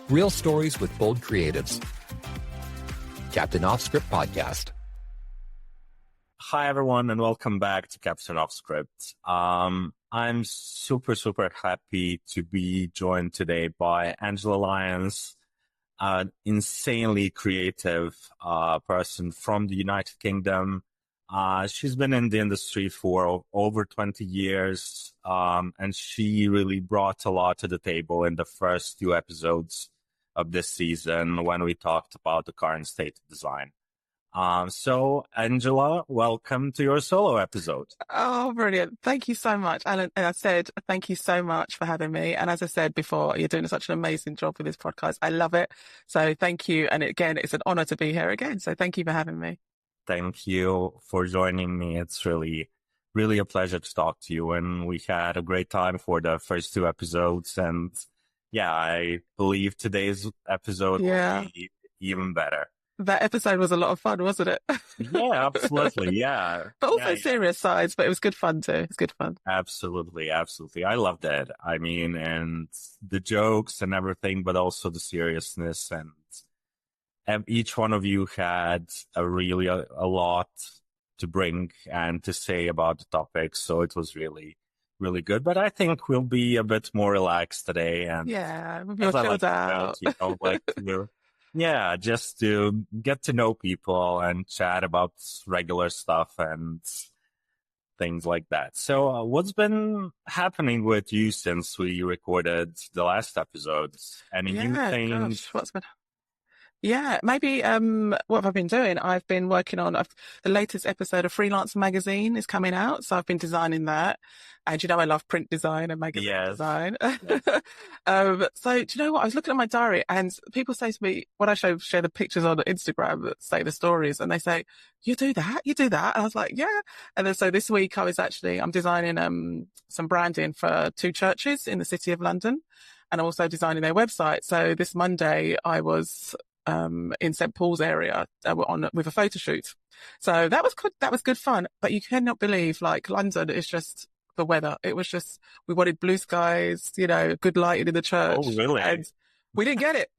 Real stories with bold creatives. CAPTN OffScript podcast. Hi, everyone, and welcome back to CAPTN OffScript. I'm super happy to be joined today by Angela Lyons, an insanely creative person from the United Kingdom. She's been in the industry for over 20 years, and she really brought a lot to the table in the first few episodes of this season when we talked about the current state of design. So Angela, welcome to your solo episode. Oh, brilliant. Thank you so much, Alan. And I said, thank you so much for having me. And as I said before, you're doing such an amazing job with this podcast. I love it. So thank you. And again, it's an honor to be here again. So thank you for having me. Thank you for joining me. It's really a pleasure to talk to you. And we had a great time for the first two episodes. And yeah, I believe today's episode will be even better. That episode was a lot of fun, wasn't it? Yeah, absolutely. Yeah. But also serious sides, but it was good fun too. It's good fun. Absolutely. I loved it. I mean, and the jokes and everything, but also the seriousness, and each one of you had a lot to bring and to say about the topic. So it was really good. But I think we'll be a bit more relaxed today. And we'll be more chilled out. Just to get to know people and chat about regular stuff and things like that. So what's been happening with you since we recorded the last episodes? Any new things? Maybe what have I been doing? I've been working on the latest episode of Freelancer Magazine is coming out, so I've been designing that. And you know I love print design and magazine design. So do you know what? I was looking at my diary and people say to me when I share the pictures on Instagram that say the stories, and they say, You do that? And I was like, yeah. And then so this week I'm designing some branding for two churches in the City of London, and I'm also designing their website. So this Monday I was in St. Paul's area with a photo shoot. So that was good. That was good fun. But you cannot believe, like, London is just the weather. It was just, we wanted blue skies, good lighting in the church. Oh, really? And we didn't get it.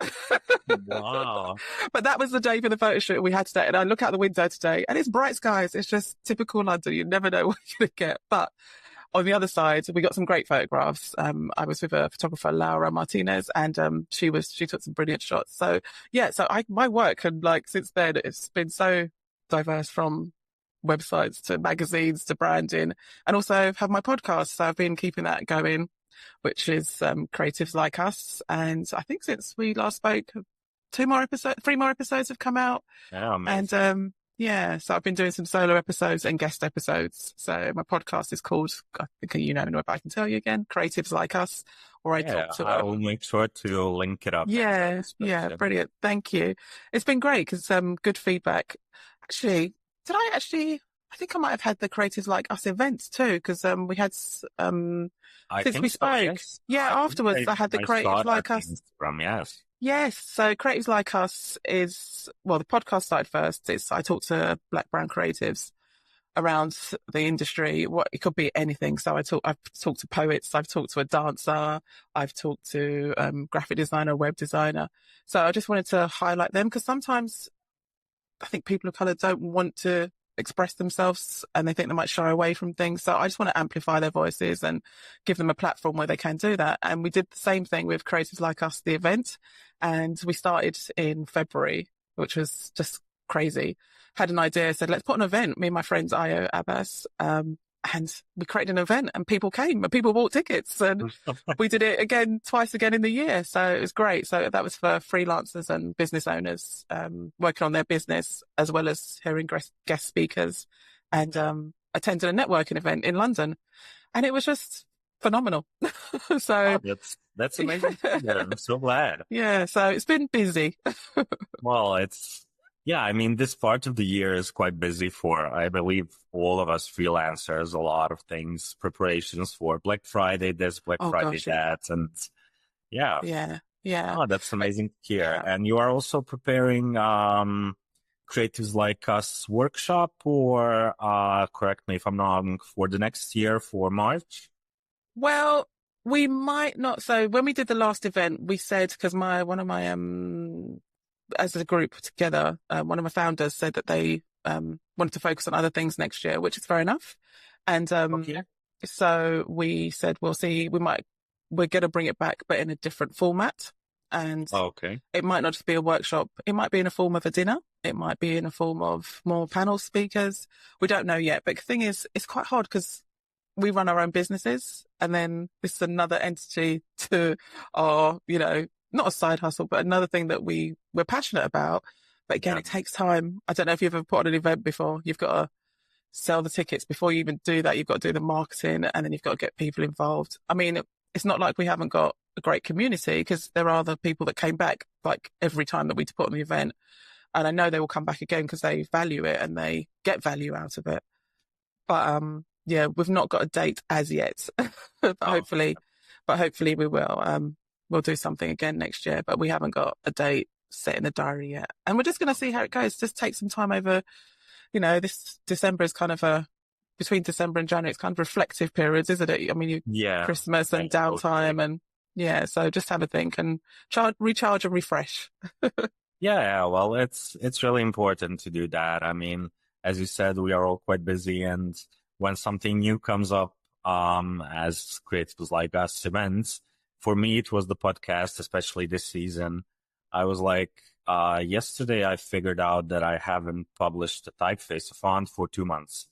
Wow. But that was the day for the photo shoot we had today. And I look out the window today and it's bright skies. It's just typical London. You never know what you're going to get. But on the other side, we got some great photographs. I was with a photographer, Laura Martinez, and she took some brilliant shots. So my work, and since then, it's been so diverse, from websites to magazines to branding, and also have my podcast. So I've been keeping that going, which is Creatives Like Us. And I think since we last spoke, 3 more episodes have come out. Oh, amazing. And so I've been doing some solo episodes and guest episodes. So my podcast is called, I think but I can tell you again, Creatives Like Us, or I will make sure to link it up. Yeah, brilliant. Thank you. It's been great because good feedback. Actually, I think I might have had the Creatives Like Us events too, because we had, since we spoke. Yes. Afterwards I had the Creatives Like Us. Yes. So Creatives Like Us is, the podcast started first. I talk to Black, brown creatives around the industry. It could be anything. So I've talked to poets, I've talked to a dancer, I've talked to graphic designer, web designer. So I just wanted to highlight them because sometimes I think people of colour don't want to express themselves and they think they might shy away from things. So I just want to amplify their voices and give them a platform where they can do that. And we did the same thing with Creatives Like Us, the event. And we started in February, which was just crazy. Had an idea, said, let's put an event, me and my friends, Ayo, Abbas, and we created an event and people came and people bought tickets and we did it twice again in the year. So it was great. So that was for freelancers and business owners, working on their business, as well as hearing guest speakers and attending a networking event in London. And it was just phenomenal. So that's amazing. I'm so glad. Yeah. So it's been busy. Well, I mean, this part of the year is quite busy for, I believe, all of us freelancers. A lot of things, preparations for Black Friday, this, Black Friday, that. And Yeah. Oh, that's amazing to hear. Yeah. And you are also preparing Creatives Like Us workshop, or correct me if I'm wrong, for the next year, for March? Well, We might not. So when we did the last event, we said, because one of my as a group together, one of my founders said that they wanted to focus on other things next year, which is fair enough. And Okay. so we said, we'll see, we're going to bring it back, but in a different format. And Okay. it might not just be a workshop. It might be in a form of a dinner. It might be in a form of more panel speakers. We don't know yet. But the thing is, it's quite hard because we run our own businesses, and then this is another entity to our, not a side hustle, but another thing that we're passionate about. But again, It takes time. I don't know if you've ever put on an event before. You've got to sell the tickets before you even do that. You've got to do the marketing, and then you've got to get people involved. I mean, it's not like we haven't got a great community, because there are the people that came back like every time that we put on the event. And I know they will come back again because they value it and they get value out of it. But, yeah, we've not got a date as yet, but hopefully we will. We'll do something again next year, but we haven't got a date set in the diary yet. And we're just going to see how it goes. Just take some time over, this December is kind of between December and January, it's kind of reflective periods, isn't it? I mean, Christmas and downtime and so just have a think and recharge and refresh. Yeah, well, it's really important to do that. I mean, as you said, we are all quite busy, and when something new comes up, as creatives like us events, for me, it was the podcast, especially this season. I was like, yesterday I figured out that I haven't published a typeface font for 2 months,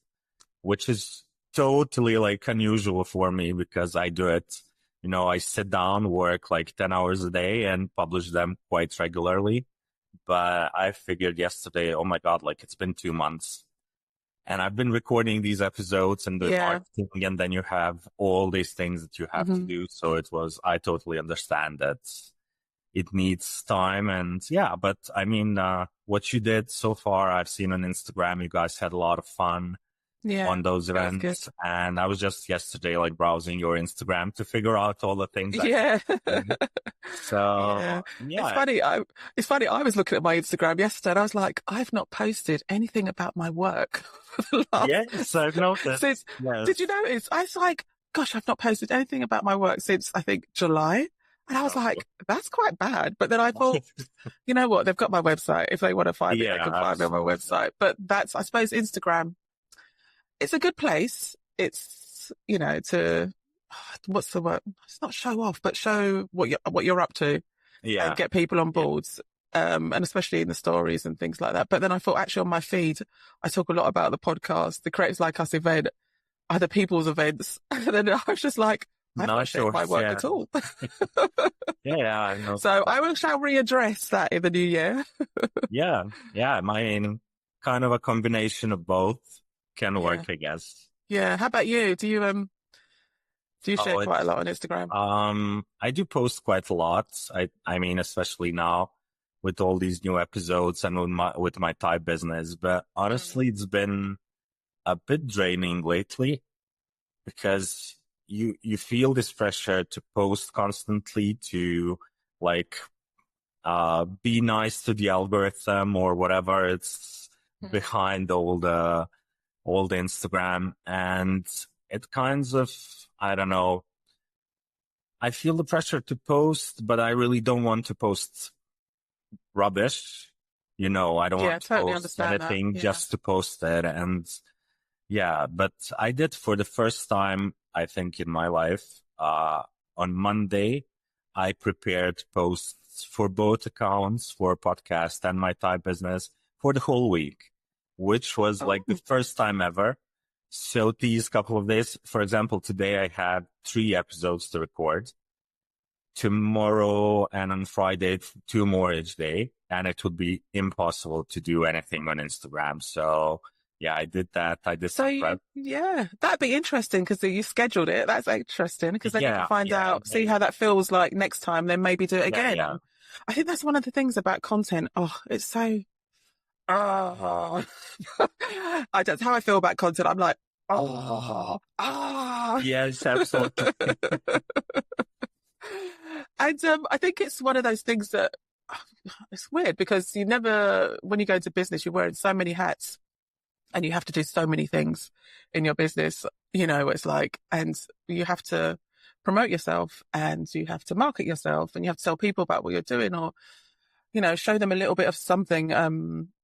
which is totally like unusual for me because I do it. I sit down, work like 10 hours a day and publish them quite regularly. But I figured yesterday, oh my God, like it's been 2 months. And I've been recording these episodes and doing marketing, and then you have all these things that you have to do. So I totally understand that it needs time. And but I mean, what you did so far, I've seen on Instagram, you guys had a lot of fun on those events. And I was just yesterday like browsing your Instagram to figure out all the things. So It's funny. I was looking at my Instagram yesterday and I was like, I've not posted anything about my work for the last. Yes, I've noticed. Did you notice? I was like, gosh, I've not posted anything about my work since I think July. And I was like, that's quite bad. But then I thought, you know what? They've got my website. If they want to find me, they can find me on my website. But that's, I suppose, Instagram. It's a good place. It's, what's the word? It's not show off, but show what you're up to. Yeah. And get people on boards. And especially in the stories and things like that. But then I thought actually on my feed, I talk a lot about the podcast, the Creatives Like Us event, other people's events. And then I was just like, I've not shared my work at all. I know. So I shall readdress that in the new year. Yeah. I mean, kind of a combination of both can work, I guess. Yeah. How about you? Do you share quite a lot on Instagram? I do post quite a lot. I mean, especially now with all these new episodes and with my type business. But honestly, it's been a bit draining lately because you feel this pressure to post constantly, to like be nice to the algorithm or whatever it's behind all the Instagram, and it kinds of, I don't know, I feel the pressure to post, but I really don't want to post rubbish. I don't want to post anything just to post it. And but I did for the first time, I think, in my life, on Monday, I prepared posts for both accounts, for podcast and my type business, for the whole week, which was like the first time ever. So these couple of days, for example, today I had 3 episodes to record. Tomorrow and on Friday, 2 more each day. And it would be impossible to do anything on Instagram. So I did that. I did some prep. That'd be interesting because you scheduled it. That's interesting because then you can find out, see how that feels like next time, then maybe do it again. Yeah. I think that's one of the things about content. Oh, it's so... I don't know how I feel about content. I'm like, Yes, absolutely. And I think it's one of those things that it's weird because when you go into business, you're wearing so many hats and you have to do so many things in your business, it's like, and you have to promote yourself and you have to market yourself and you have to tell people about what you're doing, or, show them a little bit of something,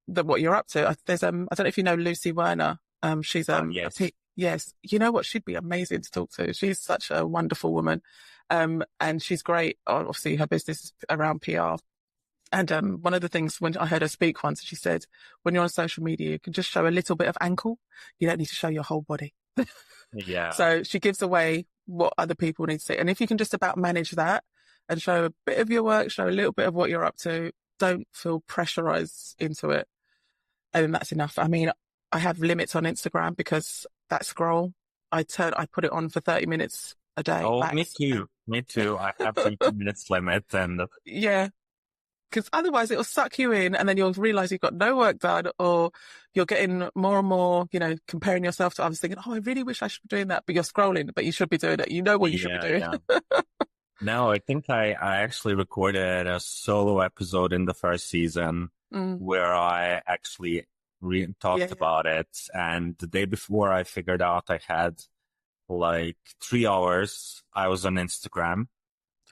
that what you're up to. There's, I don't know if you know Lucy Werner. She's, Yes. yes, you know what? She'd be amazing to talk to. She's such a wonderful woman. And she's great. Obviously her business is around PR. And, one of the things when I heard her speak once, she said, when you're on social media, you can just show a little bit of ankle. You don't need to show your whole body. Yeah. So she gives away what other people need to see. And if you can just about manage that and show a bit of your work, show a little bit of what you're up to, don't feel pressurized into it. And then that's enough. I mean, I have limits on Instagram because that scroll, I put it on for 30 minutes a day. Oh, max. me too. Me too. I have 30 minutes limit, and Yeah. Because otherwise it'll suck you in and then you'll realize you've got no work done, or you're getting more and more, comparing yourself to others, thinking, oh, I really wish I should be doing that. But you're scrolling, but you should be doing it. You know what you should be doing. Yeah. No, I think I actually recorded a solo episode in the first season where I actually talked about it. And the day before I figured out I had like 3 hours, I was on Instagram,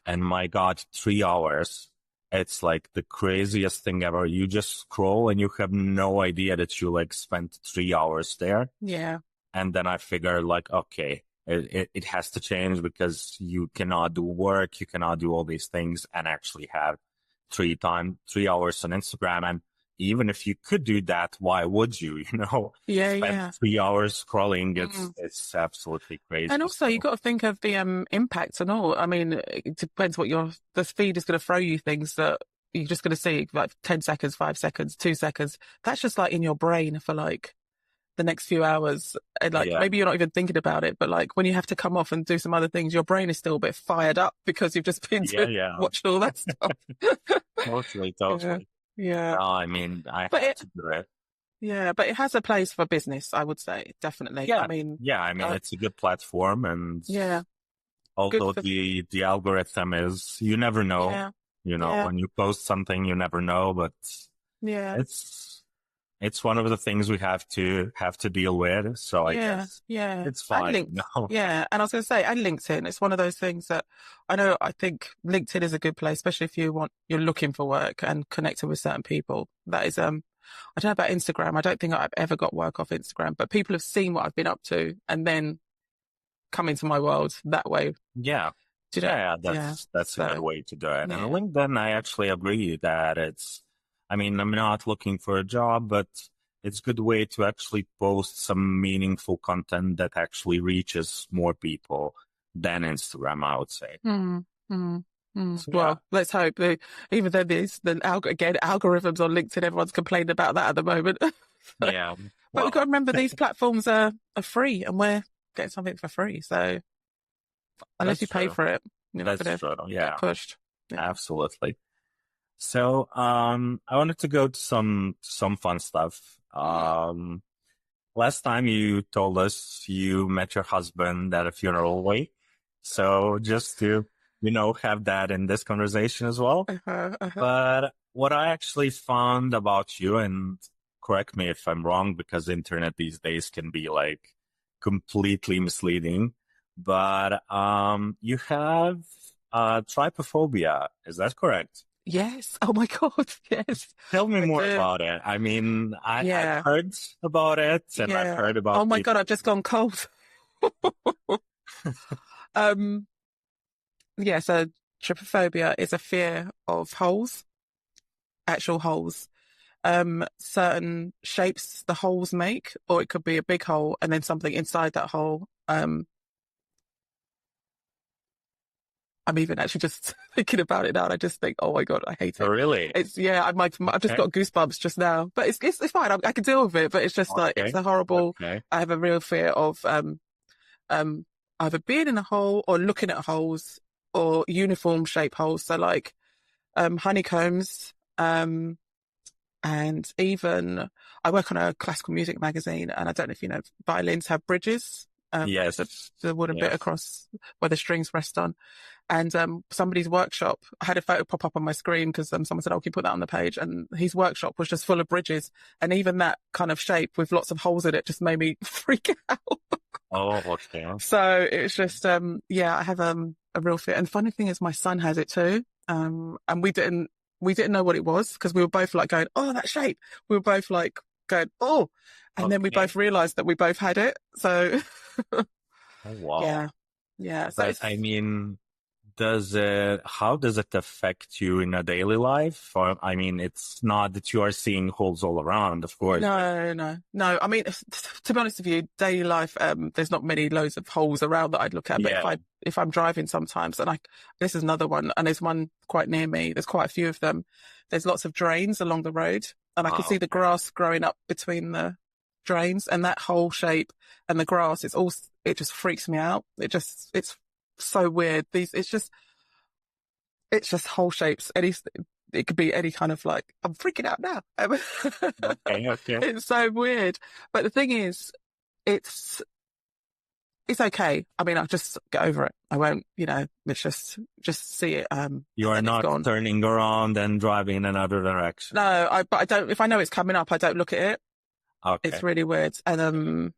and my God, 3 hours. It's like the craziest thing ever. You just scroll and you have no idea that you like spent 3 hours there. Yeah. And then I figured like, okay, it has to change, because you cannot do work. You cannot do all these things and actually have 3 hours on Instagram. And even if you could do that, why would you, spend 3 hours scrolling? It's absolutely crazy. And also you got to think of the impact and all. I mean, it depends what the feed is going to throw you things that you're just going to see like 10 seconds, 5 seconds, 2 seconds. That's just like in your brain for like the next few hours. And like maybe you're not even thinking about it, but like when you have to come off and do some other things, your brain is still a bit fired up because you've just been watching all that stuff. Totally. Yeah. No, I mean, I have to do it. Yeah, but it has a place for business, I would say, definitely. Yeah. I mean, it's a good platform, and although the algorithm is, you never know, when you post something, you never know, but it's one of the things we have to deal with. So I guess it's fine. Yeah. And I was going to say, and LinkedIn, it's one of those things that I think LinkedIn is a good place, especially if you're looking for work and connecting with certain people. That is, I don't know about Instagram. I don't think I've ever got work off Instagram, but people have seen what I've been up to and then come into my world that way. Yeah. That's a good way to do it. And LinkedIn, I actually agree that I'm not looking for a job, but it's a good way to actually post some meaningful content that actually reaches more people than Instagram, I would say. So, well, let's hope. Even though there's algorithms on LinkedIn, everyone's complaining about that at the moment. Yeah. But we've got to remember these platforms are free, and we're getting something for free. So unless you pay for it, you're not going to get pushed. Yeah. Absolutely. So, I wanted to go to some fun stuff. Last time you told us you met your husband at a funeral wake. So just to, have that in this conversation as well. But what I actually found about you, and correct me if I'm wrong, because the internet these days can be like completely misleading, but, you have, trypophobia. Is that correct? Yes. Oh my God. Yes. Tell me more about it. I mean, I've heard about it, and I've heard about. Oh my God, I've just gone cold. So trypophobia is a fear of holes, actual holes. Certain shapes the holes make, or it could be a big hole and then something inside that hole. I'm even actually just thinking about it now, and I just think, oh my God, I hate it. Oh, really? I've just got goosebumps just now, but it's fine. I can deal with it, but it's just like, it's a horrible, I have a real fear of, either being in a hole or looking at holes or uniform shaped holes. So like, honeycombs, and even I work on a classical music magazine, and I don't know if you know, violins have bridges. Yes. The wooden bit across where the strings rest on. And somebody's workshop, I had a photo pop up on my screen because someone said, oh, can you put that on the page? And his workshop was just full of bridges. And even that kind of shape with lots of holes in it just made me freak out. Oh, okay. So it's just, I have a real fear. And the funny thing is, my son has it too. And we didn't know what it was because we were both like going, oh, that shape. We were both like going, oh, and then we Okay. both realized that we both had it. So Oh, wow. yeah, yeah. So But I mean, how does it affect you in a daily life? Or, I mean, it's not that you are seeing holes all around, of course, but no. I mean, to be honest with you, daily life, there's not many loads of holes around that I'd look at. But yeah. if I'm driving sometimes, and this is another one, and there's one quite near me. There's quite a few of them. There's lots of drains along the road, and I can see the grass growing up between the drains, and that whole shape and the grass. It just freaks me out. It's so weird. It's just whole shapes. It could be any kind of like, I'm freaking out now. Okay. It's so weird. But the thing is, it's okay. I mean, I'll just get over it. I won't, it's just see it. You are not gone. turning around and driving in another direction. No, but I don't, if I know it's coming up, I don't look at it. Okay. It's really weird. And,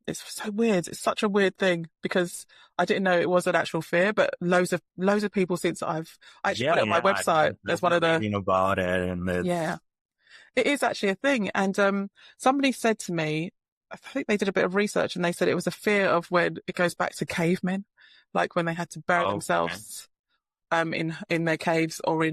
it's so weird. It's such a weird thing because I didn't know it was an actual fear, but loads of people since I actually put it on my website. There's one of the reading about it, and it is actually a thing. And somebody said to me, I think they did a bit of research, and they said it was a fear of when it goes back to cavemen, like when they had to bury themselves in their caves or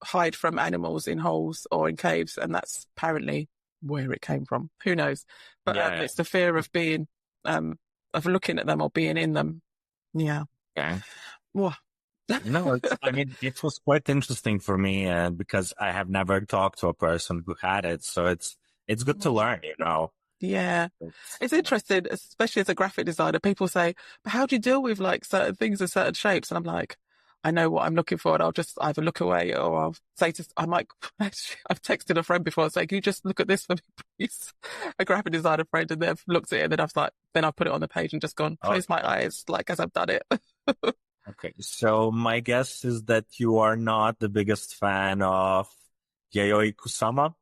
hide from animals in holes or in caves, and that's apparently where it came from. Who knows? But it's the fear of being of looking at them or being in them. Yeah. Okay. Well, No, I mean, it was quite interesting for me because I have never talked to a person who had it. So it's good to learn, Yeah. It's interesting, especially as a graphic designer. People say, but how do you deal with like certain things and certain shapes? And I'm like, I know what I'm looking for, and I'll just either look away or I'll say I've texted a friend before and say, can you just look at this for me, please? A graphic designer friend, and they've looked at it, and then I've put it on the page and just gone, close my eyes, like as I've done it. Okay. So my guess is that you are not the biggest fan of Yayoi Kusama.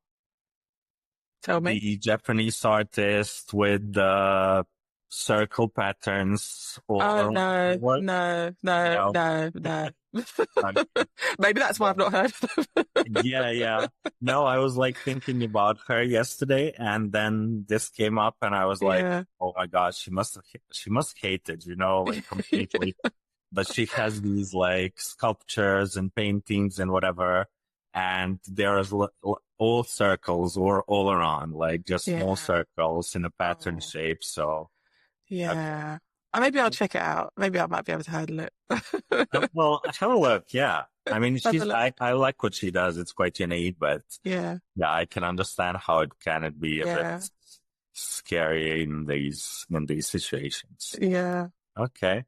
Tell me. The Japanese artist with the circle patterns. No. Maybe that's why I've not heard of them. Yeah. No, I was like thinking about her yesterday, and then this came up, and I was like, oh my gosh, she must hate it, like completely. But she has these like sculptures and paintings and whatever, and there's all circles or all around, like just small circles in a pattern shape. So maybe I'll check it out. Maybe I might be able to handle it. Well, have a look. Yeah, I mean, I like what she does. It's quite unique, but I can understand how it can be a bit scary in these situations. Yeah. Okay.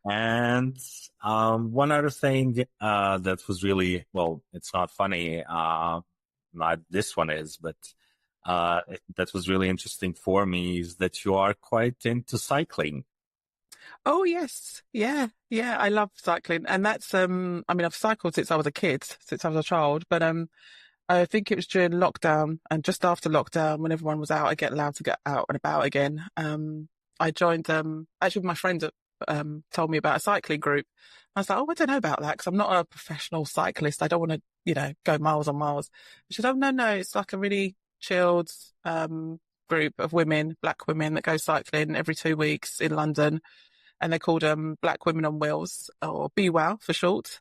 And one other thing that was really, well, it's not funny, not this one is, but that was really interesting for me is that you are quite into cycling. Oh yes, yeah. I love cycling, and that's I mean, I've cycled since I was a kid, since I was a child, but I think it was during lockdown, and just after lockdown, when everyone was out, I get allowed to get out and about again. I joined, actually my friend told me about a cycling group. I was like, oh, I don't know about that because I'm not a professional cyclist. I don't want to, go miles on miles. She said, oh, no, it's like a really chilled group of women, black women that go cycling every 2 weeks in London. And they're called Black Women on Wheels, or BWOW for short.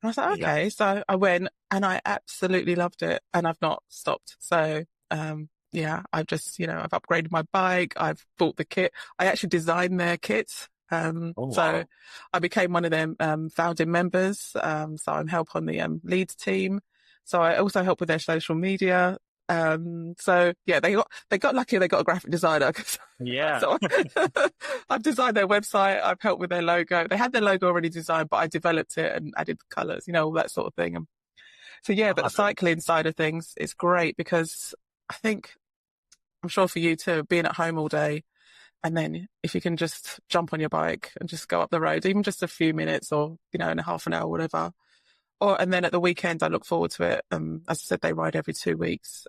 And I was like, okay. So I went and I absolutely loved it, and I've not stopped. So I've just, I've upgraded my bike. I've bought the kit. I actually designed their kit. So I became one of them founding members. So I'm help on the leads team. So I also help with their social media. So yeah, they got lucky. They got a graphic designer. Yeah. So I've designed their website. I've helped with their logo. They had their logo already designed, but I developed it and added colors, all that sort of thing. And so yeah, but the cycling side of things is great because I'm sure for you too, being at home all day, and then if you can just jump on your bike and just go up the road, even just a few minutes or, in a half an hour, whatever. And then at the weekend, I look forward to it. As I said, they ride every 2 weeks.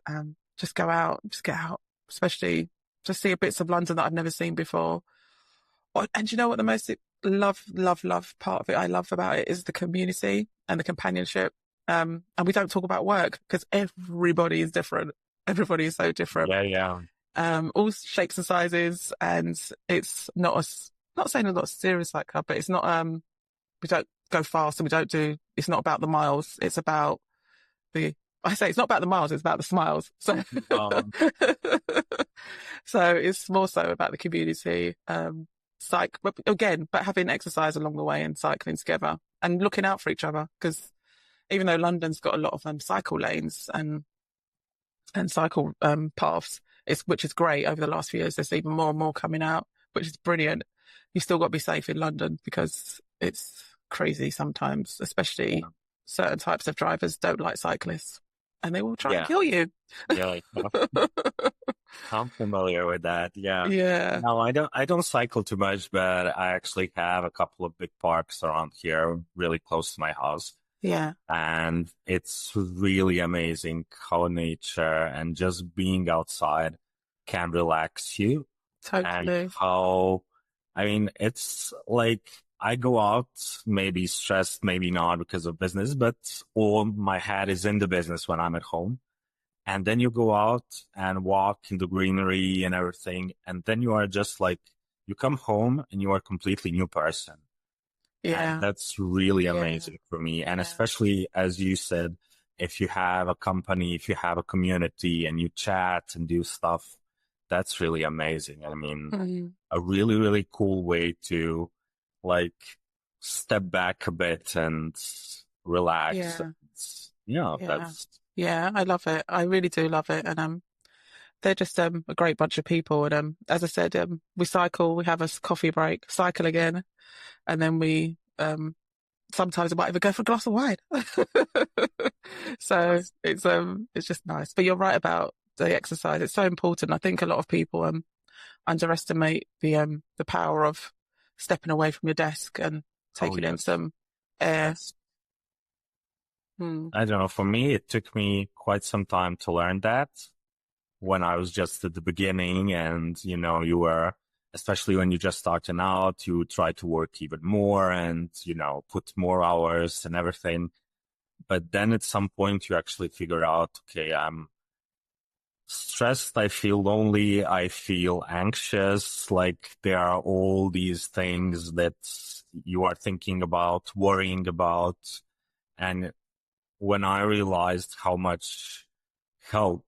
Just go out, just get out, especially just see bits of London that I've never seen before. And you know what the most love part of it I love about it is the community and the companionship. And we don't talk about work because everybody is different. Everybody is so different. Yeah. All shapes and sizes, and it's not saying it's not serious like club, but it's not, we don't go fast and it's not about the miles. It's about it's not about the miles, it's about the smiles. So, so it's more so about the community, but having exercise along the way and cycling together and looking out for each other. Because even though London's got a lot of cycle lanes and cycle paths, which is great over the last few years, there's even more and more coming out, which is brilliant. You still got to be safe in London because it's crazy sometimes, especially certain types of drivers don't like cyclists and they will try and kill you. Yeah, I'm familiar with that. Yeah. Yeah. No, I don't cycle too much, but I actually have a couple of big parks around here, really close to my house. Yeah. And it's really amazing how nature and just being outside can relax you. Totally. And how, I mean, it's like I go out maybe stressed, maybe not because of business, but all my head is in the business when I'm at home. And then you go out and walk in the greenery and everything. And then you are just like, you come home and you are a completely new person. Yeah. And that's really amazing for me. And especially, as you said, if you have a company, if you have a community and you chat and do stuff, that's really amazing. I mean, a really, really cool way to like step back a bit and relax. Yeah, I love it. I really do love it. And they're just a great bunch of people. And as I said, we cycle, we have a coffee break, cycle again, and then we sometimes I might even go for a glass of wine. So it's just nice. But you're right about the exercise. It's so important. I think a lot of people underestimate the power of stepping away from your desk and taking in some air. I don't know. For me, it took me quite some time to learn that when I was just at the beginning, and you were, especially when you just starting out, you try to work even more and put more hours and everything. But then at some point you actually figure out, okay, I'm stressed, I feel lonely, I feel anxious, like there are all these things that you are thinking about, worrying about. And when I realized how much help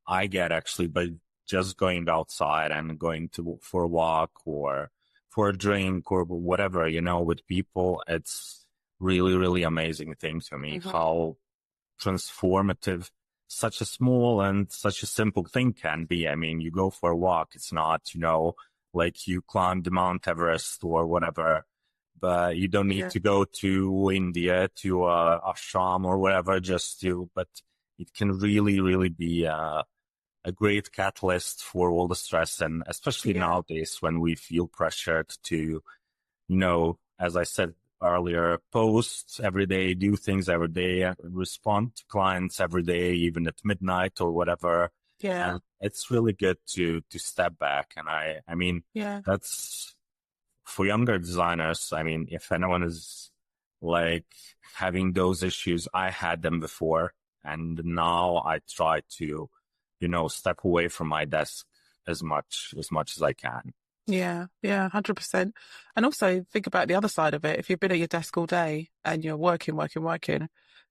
I get actually by just going outside and going for a walk or for a drink or whatever, with people, it's really, really amazing thing to me, how transformative such a small and such a simple thing can be. I mean, you go for a walk. It's not, like you climb the Mount Everest or whatever, but you don't need to go to India, to ashram or whatever, but it can really, really be a great catalyst for all the stress. And especially nowadays when we feel pressured to, as I said earlier, post every day, do things every day, respond to clients every day, even at midnight or whatever. Yeah. And it's really good to step back. And I mean, that's for younger designers. I mean, if anyone is like having those issues, I had them before. And now I try to, step away from my desk as much as I can. Yeah, 100%. And also think about the other side of it. If you've been at your desk all day and you're working,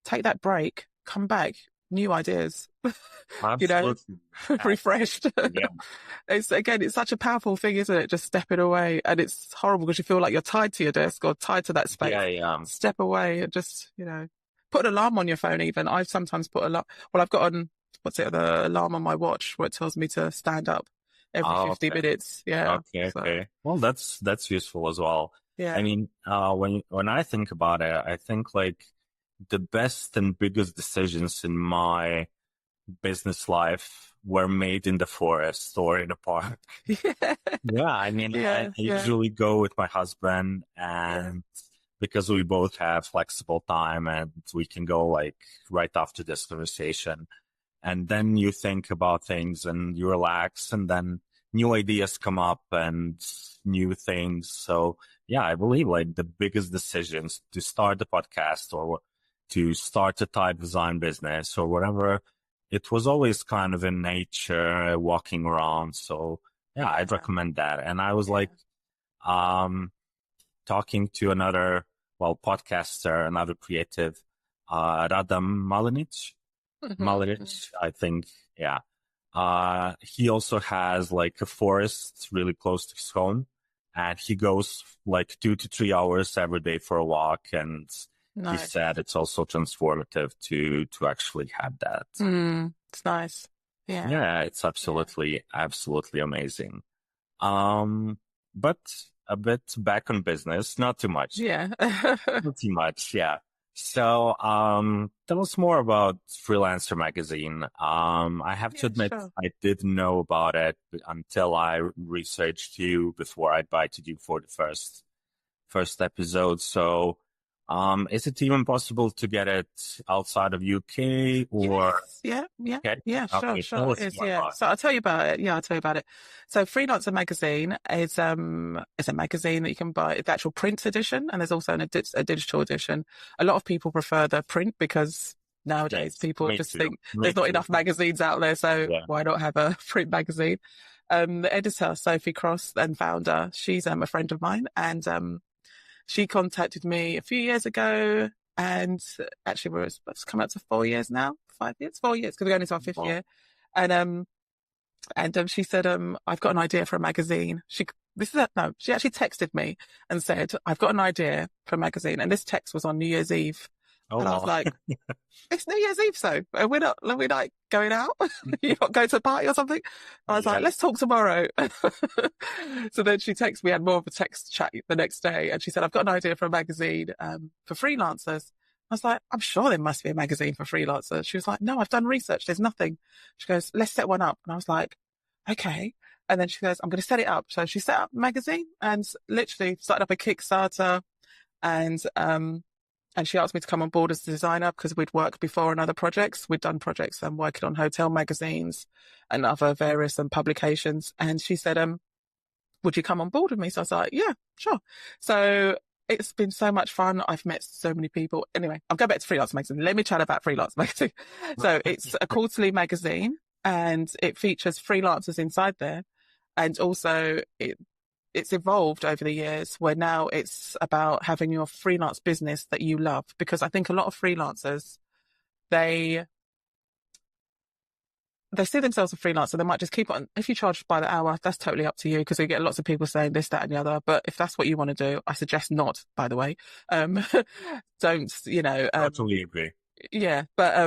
take that break, come back, new ideas, refreshed. Yeah. It's such a powerful thing, isn't it? Just stepping away. And it's horrible because you feel like you're tied to your desk or tied to that space. Yeah. Step away and just, put an alarm on your phone even. I sometimes put I've got on, the alarm on my watch where it tells me to stand up every 50 minutes. Yeah. Okay. Well, that's useful as well. Yeah. I mean, when I think about it, I think like the best and biggest decisions in my business life were made in the forest or in a park. Yeah. I mean, I usually go with my husband, and because we both have flexible time and we can go like right after this conversation. And then you think about things and you relax, and then new ideas come up and new things. So yeah, I believe like the biggest decisions to start the podcast or to start a type design business or whatever, it was always kind of in nature, walking around. So yeah, I'd recommend that. And I was like, talking to another, podcaster, another creative, Radam Malinic, I think. Yeah. He also has like a forest really close to his home, and he goes like 2 to 3 hours every day for a walk. And he said it's also transformative to actually have that. It's nice. Yeah. Yeah, it's absolutely amazing. But a bit back on business, not too much. Yeah. Not too much, yeah. So, tell us more about Freelancer Magazine. I have to admit, sure. I didn't know about it until I researched you before I invited you for the first episode. So, is it even possible to get it outside of UK or? Yes. Yeah. Okay. Sure. Okay, Sure. It is, yeah. So I'll tell you about it. Yeah, I'll tell you about it. So Freelancer Magazine is a magazine that you can buy, the actual print edition, and there's also a digital edition. A lot of people prefer the print because nowadays people just think there's not enough magazines out there, so why not have a print magazine? The editor, Sophie Cross, and founder, she's a friend of mine, and she contacted me a few years ago, and actually it's come up to 4 years now, 5 years, 4 years, because we're going into our fifth year. And she said, I've got an idea for a magazine. She actually texted me and said, I've got an idea for a magazine. And this text was on New Year's Eve. And I was like, it's New Year's Eve, so we're not going out? You're not going to a party or something? I was like, let's talk tomorrow. So then she texted me, had more of a text chat the next day, and she said, I've got an idea for a magazine for freelancers. I was like, I'm sure there must be a magazine for freelancers. She was like, no, I've done research. There's nothing. She goes, let's set one up. And I was like, okay. And then she goes, I'm going to set it up. So she set up a magazine and literally started up a Kickstarter, and she asked me to come on board as a designer because we'd worked before on other projects. We'd done projects working on hotel magazines and other various publications. And she said, would you come on board with me? So I was like, yeah, sure. So it's been so much fun. I've met so many people. Anyway, I'll go back to Freelancer Magazine. Let me chat about Freelancer Magazine. So it's a quarterly magazine, and it features freelancers inside there. And also it's evolved over the years where now it's about having your freelance business that you love, because I think a lot of freelancers, they see themselves as a freelancer. They might just keep on. If you charge by the hour, that's totally up to you, because we get lots of people saying this, that, and the other. But if that's what you want to do, I suggest not, by the way. Don't, totally agree. Yeah. But if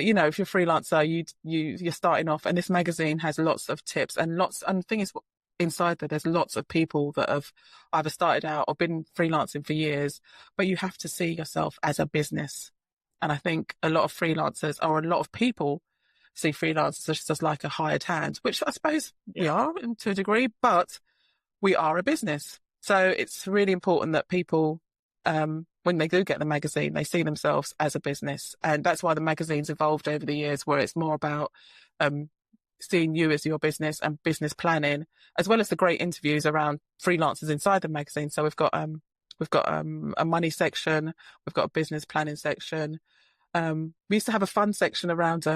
you're a freelancer, you're starting off, and this magazine has lots of tips and the thing is, inside there's lots of people that have either started out or been freelancing for years, but you have to see yourself as a business. And I think a lot of freelancers, or a lot of people, see freelancers just as like a hired hand, which I suppose we are to a degree, but we are a business. So it's really important that people, when they do get the magazine, they see themselves as a business. And that's why the magazine's evolved over the years, where it's more about seeing you as your business and business planning, as well as the great interviews around freelancers inside the magazine. So we've got a money section, we've got a business planning section. We used to have a fun section around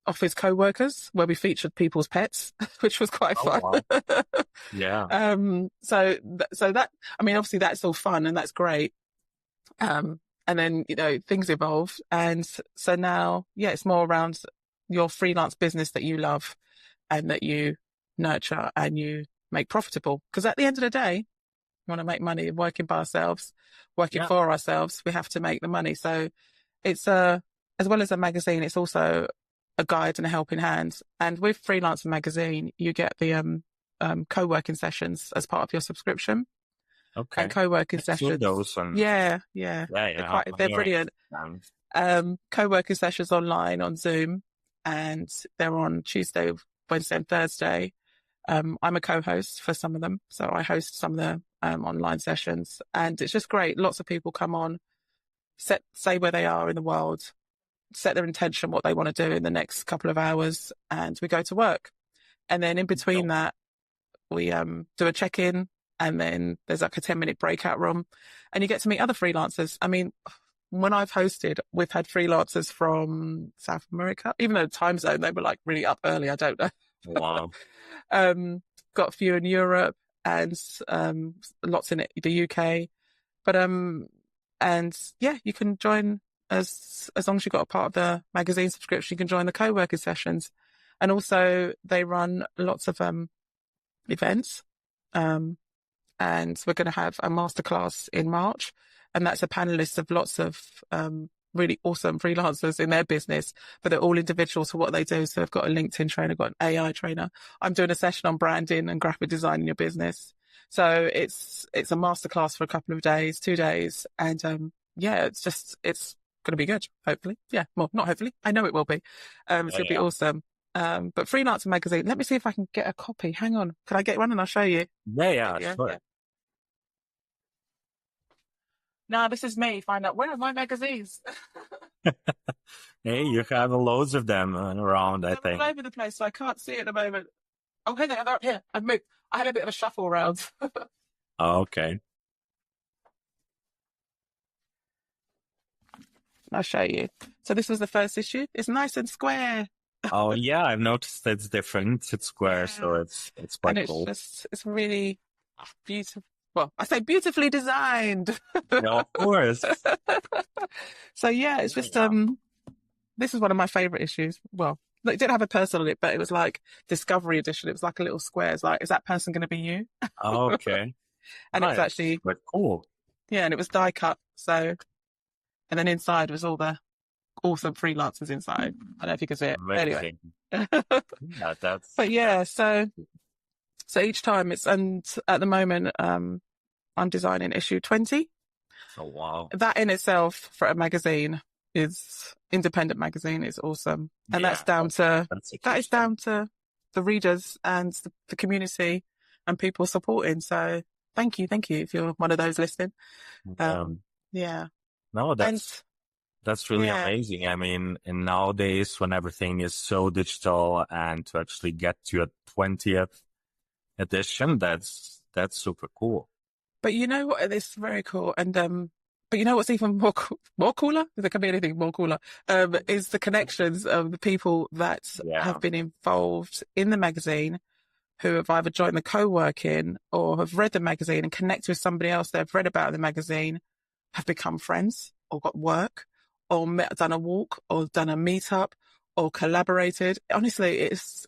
office co-workers where we featured people's pets, which was quite fun. Wow. Yeah. So that, I mean, obviously that's all fun and that's great. And then, things evolve. And so now, it's more around your freelance business that you love and that you nurture and you make profitable. Because at the end of the day, we want to make money working by ourselves, working for ourselves. We have to make the money. So it's as well as a magazine, it's also a guide and a helping hand. And with Freelancer Magazine, you get the co-working sessions as part of your subscription. Okay. And co-working sessions. Those and... Yeah. They're brilliant. Co-working sessions online on Zoom, and they're on Tuesday, Wednesday, and Thursday. I'm a co-host for some of them, so I host some of the online sessions, and it's just great. Lots of people come on, say where they are in the world, set their intention, what they want to do in the next couple of hours, and we go to work. And then in between that, We do a check-in, and then there's like a 10-minute breakout room, and you get to meet other freelancers. I mean, when I've hosted, we've had freelancers from South America, even though the time zone, they were like really up early. I don't know. Wow. Got a few in Europe and lots in the UK. But and yeah, you can join as long as you've got a part of the magazine subscription. You can join the co-working sessions, and also they run lots of events. And we're going to have a masterclass in March, and that's a panelist of lots of really awesome freelancers in their business, but they're all individuals for what they do. So they've got a LinkedIn trainer, got an AI trainer. I'm doing a session on branding and graphic design in your business. So it's a masterclass for a couple of days, 2 days. And yeah, it's going to be good, hopefully. Yeah, well, not hopefully. I know it will be. It's going to be awesome. But Freelancer Magazine, let me see if I can get a copy. Hang on. Can I get one and I'll show you? Yeah, sure. Yeah. No, this is me. Find out, where are my magazines? Hey, you have loads of them around, I think. All over the place, so I can't see it at the moment. Oh, hey, they're here. I've moved. I had a bit of a shuffle around. Oh, okay. I'll show you. So this was the first issue. It's nice and square. Oh, yeah, I've noticed it's different. It's square, so it's quite And cool. it's really beautiful. Well, I say beautifully designed. Yeah, of course. So yeah, it's just this is one of my favorite issues. Well, it didn't have a person on it, but it was like Discovery Edition. It was like a little square. It's like, is that person going to be you? Oh, okay. And it was actually quite cool. Yeah, and it was die cut. So, and then inside was all the awesome freelancers inside. I don't know if you can see it. Amazing. Anyway. Yeah, that's. But yeah, so each time and at the moment, I'm designing issue 20. Oh, wow. That in itself for a magazine independent magazine is awesome. And that is down to the readers and the community and people supporting. So thank you if you're one of those listening. Yeah. No, that's really amazing. I mean, and nowadays when everything is so digital, and to actually get to a 20th edition, that's super cool. But you know what? It's very cool. And but you know what's even more cooler? There can be anything more cooler. Is the connections of the people that have been involved in the magazine, who have either joined the co-working or have read the magazine and connected with somebody else they've read about the magazine, have become friends or got work or done a walk or done a meetup or collaborated. Honestly, it's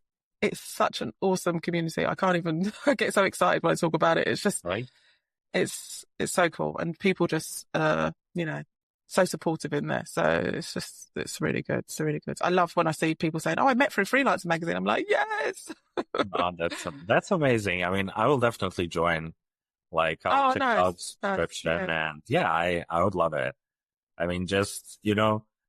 such an awesome community. I can't even get so excited when I talk about it. It's just, it's so cool. And people just, so supportive in there. So it's really good. It's really good. I love when I see people saying, "Oh, I met through Freelancer Magazine." I'm like, yes. Oh, that's amazing. I mean, I will definitely join. Like, I'll check out subscription, and I would love it. I mean, just,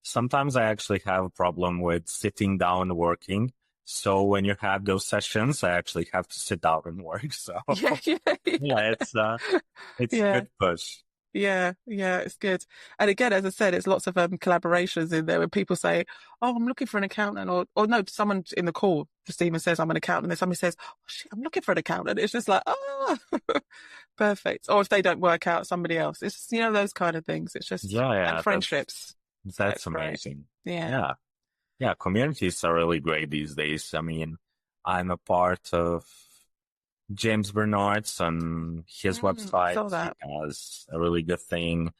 sometimes I actually have a problem with sitting down and working. So when you have those sessions, I actually have to sit down and work. So it's a good push. Yeah, it's good. And again, as I said, it's lots of collaborations in there when people say, "Oh, I'm looking for an accountant," or no, someone in the call just even says, "I'm an accountant," and then somebody says, "Oh, shit, I'm looking for an accountant." It's just like, perfect. Or if they don't work out, somebody else. It's just, those kind of things. It's just and friendships. That's amazing. Yeah. Yeah, communities are really great these days. I mean, I'm a part of James Bernard's on his website. He has a really good thing.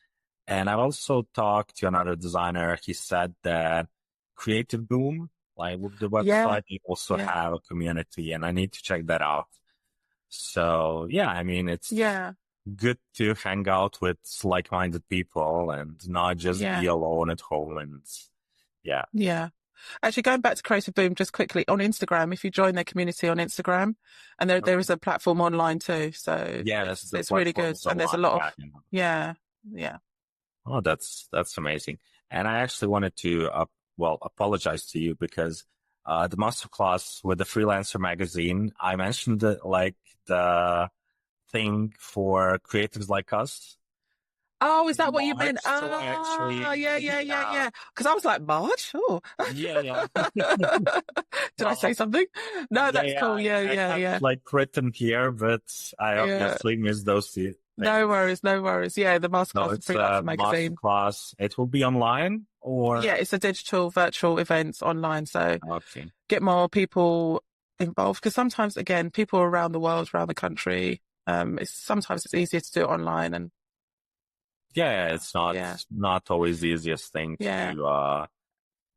And I've also talked to another designer. He said that Creative Boom, like with the website, they also have a community, and I need to check that out. So I mean, it's good to hang out with like-minded people and not just be alone at home. And Yeah. Actually, going back to Creative Boom just quickly, on Instagram, if you join their community on Instagram, and there is a platform online too. So it's really good. And there's a lot of, yeah. Oh, that's amazing. And I actually wanted to, apologize to you because the masterclass with the Freelancer Magazine, I mentioned the thing for creatives like us. Oh, is that what you meant? March. So I Ah, actually, yeah. Because I was like, March? Oh. yeah. Did I say Well, something? No, that's yeah. cool. Yeah, I yeah, have yeah. like written here, but I Yeah. obviously missed those two No things. worries, no worries. Yeah, the So masterclass for it's a Freelancer Magazine. masterclass. It will be online Yeah, or it's a digital virtual events online. So okay. get more people involved because sometimes, again, people around the world, around the country, sometimes it's easier to do it online and Yeah, it's yeah, not always the easiest thing to yeah. do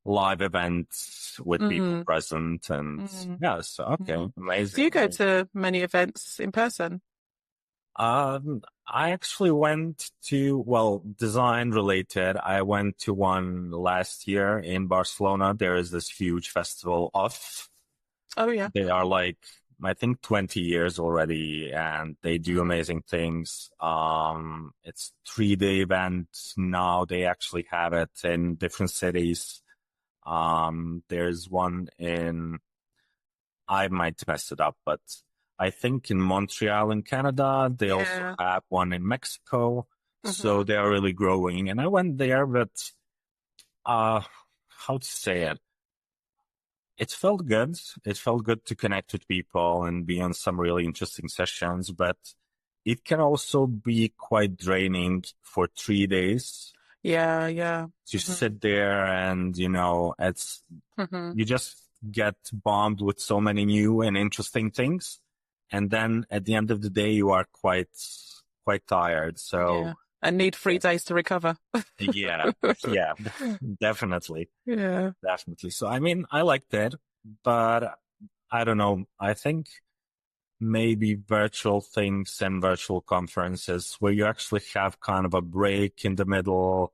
live events with people Mm, present and mm, yes, okay, mm. Do you amazing. go to many events in person? I actually went to, well, design related. I went to one last year in Barcelona. There is this huge festival of, Oh, yeah. they are like, I think 20 years already and they do amazing things. It's 3-day event now. They actually have it in different cities. There's one in, I might mess it up, but I think in Montreal in Canada, they also Yeah. have one in Mexico. So Hmm. they are really growing. And I went there, but, uh, how to say it? It felt good. It felt good to connect with people and be on some really interesting sessions, but it can also be quite draining for 3 days Yeah, yeah. to Hmm. sit there and, Hmm. you just get bombed with so many new and interesting things. And then at the end of the day, you are quite tired. Yeah. So And need 3 days to recover. yeah, yeah, definitely, Yeah. definitely. So, I mean, I liked it, but I don't know. I think maybe virtual things and virtual conferences where you actually have kind of a break in the middle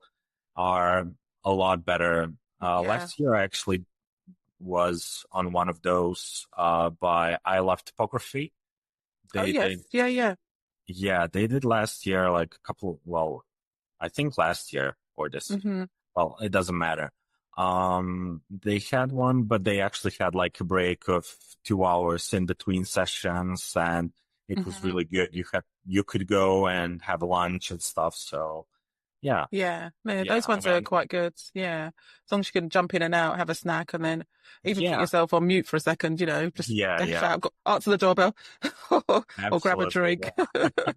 are a lot better. Yeah. Last year, I actually was on one of those by I Love Topography. Oh, They yes. did, Yeah, yeah. yeah, they did last year, like a couple, well, I think last year or this, Hmm. well, it doesn't matter. They had one, but they actually had like a break of 2 hours in between sessions and it was Hmm. really good. You could go and have lunch and stuff. So yeah, Yeah. Yeah, yeah, those I ones are mean, quite good. Yeah. As long as you can jump in and out, have a snack, and then even put yeah, yourself on mute for a second, just yeah, dash yeah, out, answer the doorbell or grab a absolutely. drink. Yeah,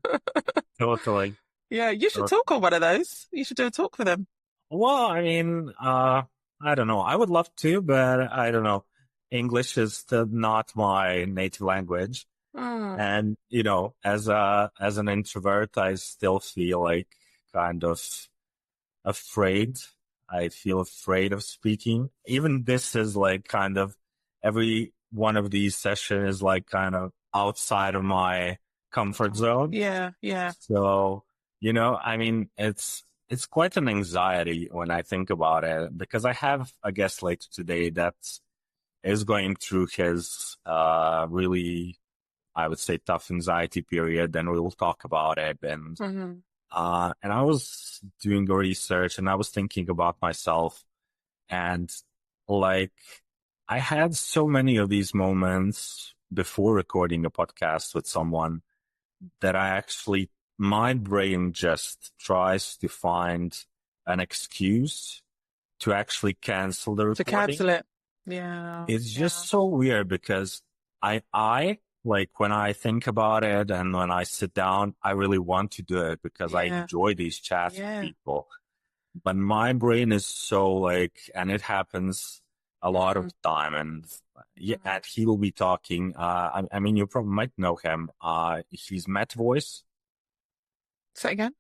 totally. Yeah, you should So, talk on one of those. You should do a talk for them. well, I mean, I don't know. I would love to, but I don't know. English is still not my native language. Mm. And, as an introvert, I still feel like kind of afraid. I feel afraid of speaking. Even this is like kind of every one of these sessions is like kind of outside of my comfort zone. Yeah, yeah. So, I mean, it's quite an anxiety when I think about it because I have a guest later today that is going through his, really, I would say tough anxiety period and we will talk about it. Hmm. And I was doing the research and I was thinking about myself and like I had so many of these moments before recording a podcast with someone that my brain just tries to find an excuse to actually cancel the To recording. cancel it. Yeah, It's yeah, just so weird because I like when I think about it and when I sit down, I really want to do it because I yeah, enjoy these chats with yeah. people. But my brain is so like, and it happens a lot of Hmm. time. And yeah, Hmm. and he will be talking. I mean, you probably might know him. He's Matt Voice. Say it again.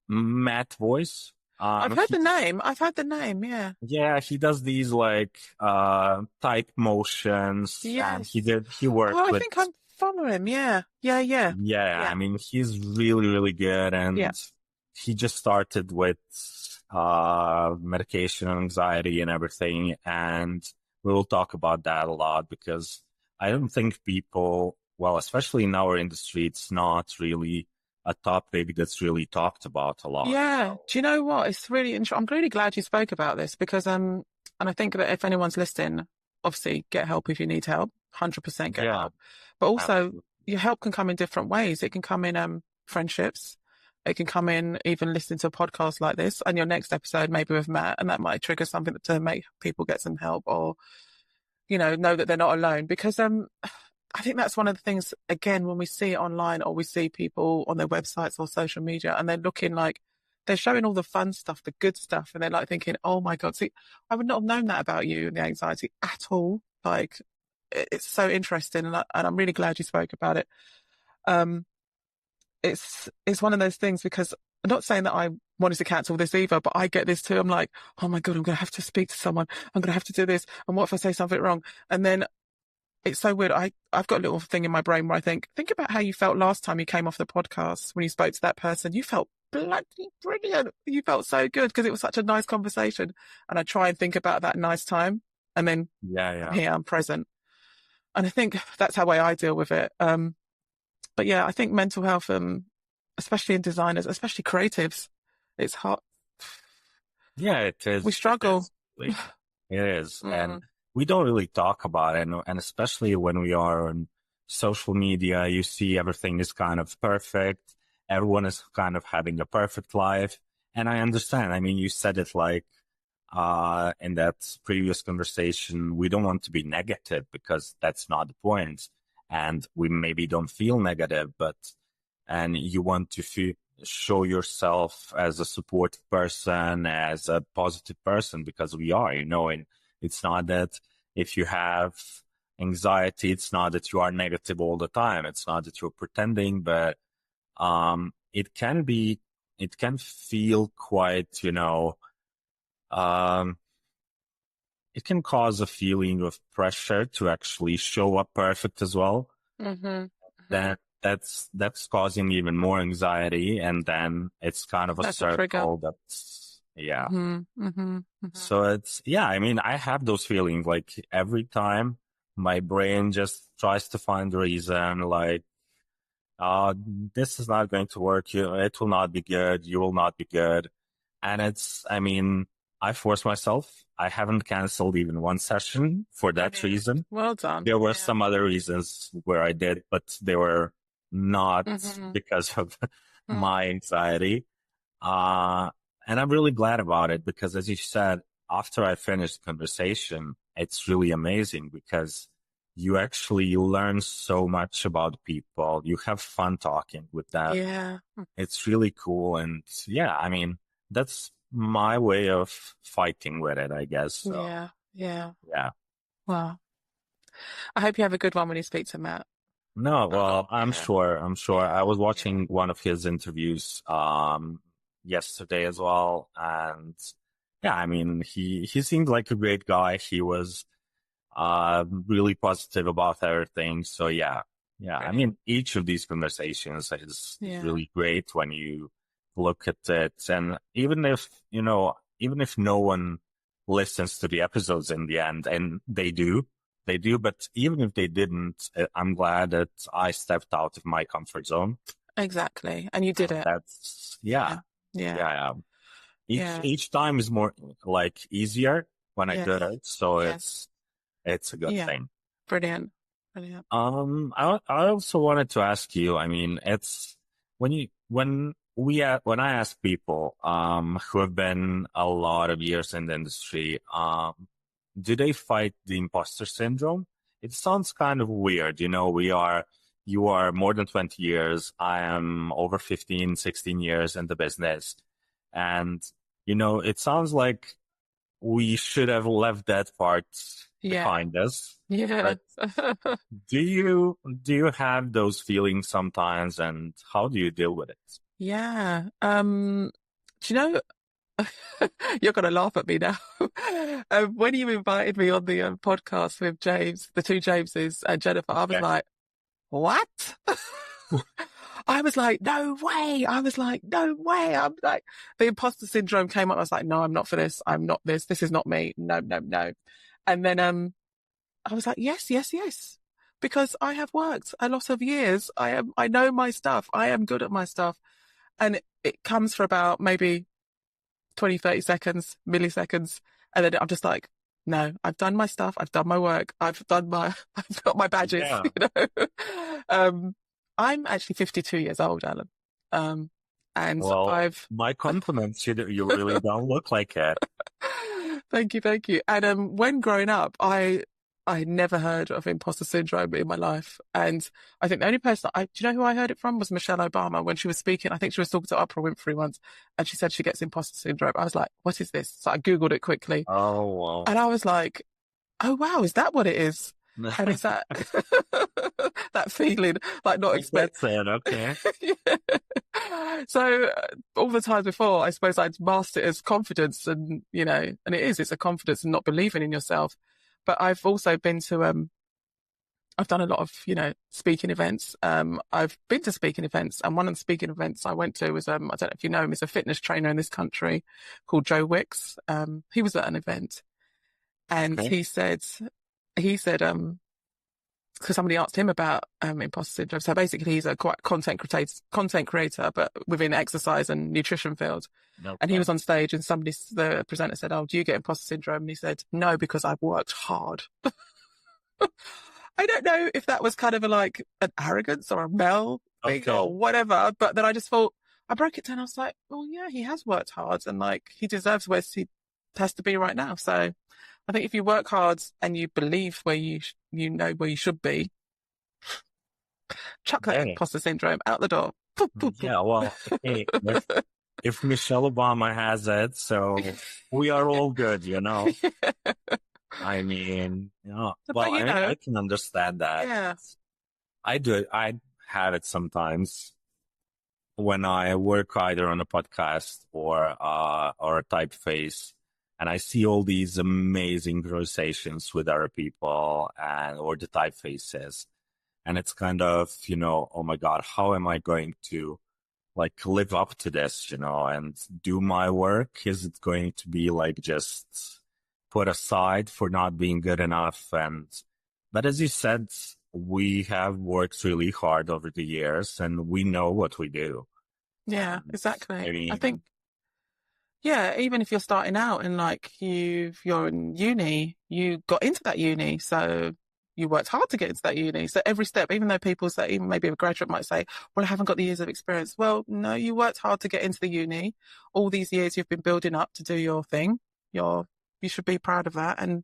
Matt Voice. I've heard the He's name. I've heard the name. Yeah. Yeah, he does these like type motions, and Yes. he Oh, worked I with. think I'm following him. Yeah, yeah, yeah, Yeah, I yeah, mean, he's really, really good. yeah. And he just started with medication and anxiety and everything. And we will talk about that a lot because I don't think people, well, especially in our industry, it's not really a topic that's really talked about a lot. Yeah. So, Do you know what? It's really interesting. I'm really glad you spoke about this because and I think that if anyone's listening, obviously get help if you need help. 100% get yeah, help. But also absolutely. your help can come in different ways. It can come in friendships. it can come in even listening to a podcast like this, and your next episode maybe with Matt, and that might trigger something to make people get some help, or know that they're not alone. Because I think that's one of the things, again, when we see it online or we see people on their websites or social media and they're looking like they're showing all the fun stuff, the good stuff, and they're like thinking, oh my God, see, I would not have known that about you and the anxiety at all. Like, it's so interesting, and I'm really glad you spoke about it. It's one of those things, because I'm not saying that I wanted to cancel this either, but I get this too. I'm like, oh my God, I'm going to have to speak to someone. I'm going to have to do this. And what if I say something wrong? And then it's so weird. I've got a little thing in my brain where I think about how you felt last time you came off the podcast when you spoke to that person. You felt bloody brilliant. You felt so good because it was such a nice conversation. And I try and think about that nice time, and then here I'm present. And I think that's how I deal with it. But yeah, I think mental health, especially in designers, especially creatives, it's hard. Yeah, it is. We struggle. It is. And we don't really talk about it. And especially when we are on social media, you see everything is kind of perfect. Everyone is kind of having a perfect life. And I understand. I mean, you said it like in that previous conversation, we don't want to be negative because that's not the point. And we maybe don't feel negative, and you want to show yourself as a supportive person, as a positive person, because we are, and it's not that if you have anxiety, it's not that you are negative all the time. It's not that you're pretending, but it can feel quite, it can cause a feeling of pressure to actually show up perfect as well. That's causing even more anxiety, and then it's kind of a circle that's So it's I mean, I have those feelings like every time my brain just tries to find a reason, like this is not going to work, it will not be good, you will not be good. And I force myself. I haven't canceled even one session for that reason. Well done. There were some other reasons where I did, but they were not because of my anxiety. And I'm really glad about it because, as you said, after I finished the conversation, it's really amazing because you actually learn so much about people. You have fun talking with them. Yeah. It's really cool. And that's my way of fighting with it, I guess. So. Yeah. Wow. I hope you have a good one when you speak to Matt. No, well, I'm sure. I was watching one of his interviews yesterday as well, and he seemed like a great guy. He was really positive about everything. So yeah. Each of these conversations is really great when you look at it, and even if no one listens to the episodes in the end, and they do, but even if they didn't, I'm glad that I stepped out of my comfort zone. Exactly. And you did it. That's each time is more like easier when I did it, so it's a good thing. Brilliant. I also wanted to ask you, it's when I ask people who have been a lot of years in the industry, do they fight the imposter syndrome? It sounds kind of weird. You are more than 20 years. I am over 15, 16 years in the business. And, it sounds like we should have left that part behind us. Yeah. Do you have those feelings sometimes, and how do you deal with it? Yeah. Do you know, you're going to laugh at me now. When you invited me on the podcast with James, the two Jameses and Jennifer, I was like, what? I was like, no way. I'm like, the imposter syndrome came up. I was like, no, I'm not for this. I'm not this. This is not me. No. And then I was like, yes. Because I have worked a lot of years. I know my stuff. I am good at my stuff. And it comes for about maybe 20, 30 seconds, milliseconds. And then I'm just like, no, I've done my stuff. I've done my work. I've got my badges, I'm actually 52 years old, Alan. And Well, my compliments, you really don't look like it. Thank you, thank you. And when growing up, I never heard of imposter syndrome in my life. And I think the only person do you know who I heard it from was Michelle Obama when she was speaking. I think she was talking to Oprah Winfrey once, and she said she gets imposter syndrome. I was like, what is this? So I Googled it quickly. Oh, well. And I was like, oh wow, is that what it is? And it's that that feeling like not expect. That's it, okay. Yeah. So all the times before, I suppose I'd masked it as confidence, and and it's a confidence and not believing in yourself. But I've also been to I've done a lot of speaking events. I've been to speaking events, and one of the speaking events I went to was I don't know if you know him, he's a fitness trainer in this country called Joe Wicks. He was at an event, and Okay. he said because somebody asked him about imposter syndrome. So basically, he's a quite content creator, but within exercise and nutrition field. Okay. And he was on stage, and the presenter said, "Oh, do you get imposter syndrome?" And he said, "No, because I've worked hard." I don't know if that was kind of like an arrogance or a Mel thing or whatever, but then I just thought, I broke it down. I was like, well, yeah, he has worked hard, and like he deserves where he has to be right now. So I think if you work hard and you believe where you know where you should be, chuck that imposter syndrome out the door. Yeah, well, hey, if Michelle Obama has it, so we are all good, I mean, well, I can understand that. Yeah. I do. I have it sometimes when I work either on a podcast or a typeface, and I see all these amazing conversations with other people or the typefaces, and it's kind of, oh my God, how am I going to like live up to this, and do my work? Is it going to be like just put aside for not being good enough? But as you said, we have worked really hard over the years, and we know what we do. Yeah, exactly. I mean, I think, yeah, even if you're starting out and like you're in uni, you got into that uni, so you worked hard to get into that uni. So every step, even though people say, even maybe a graduate might say, well, I haven't got the years of experience. Well, no, you worked hard to get into the uni. All these years you've been building up to do your thing. You should be proud of that, and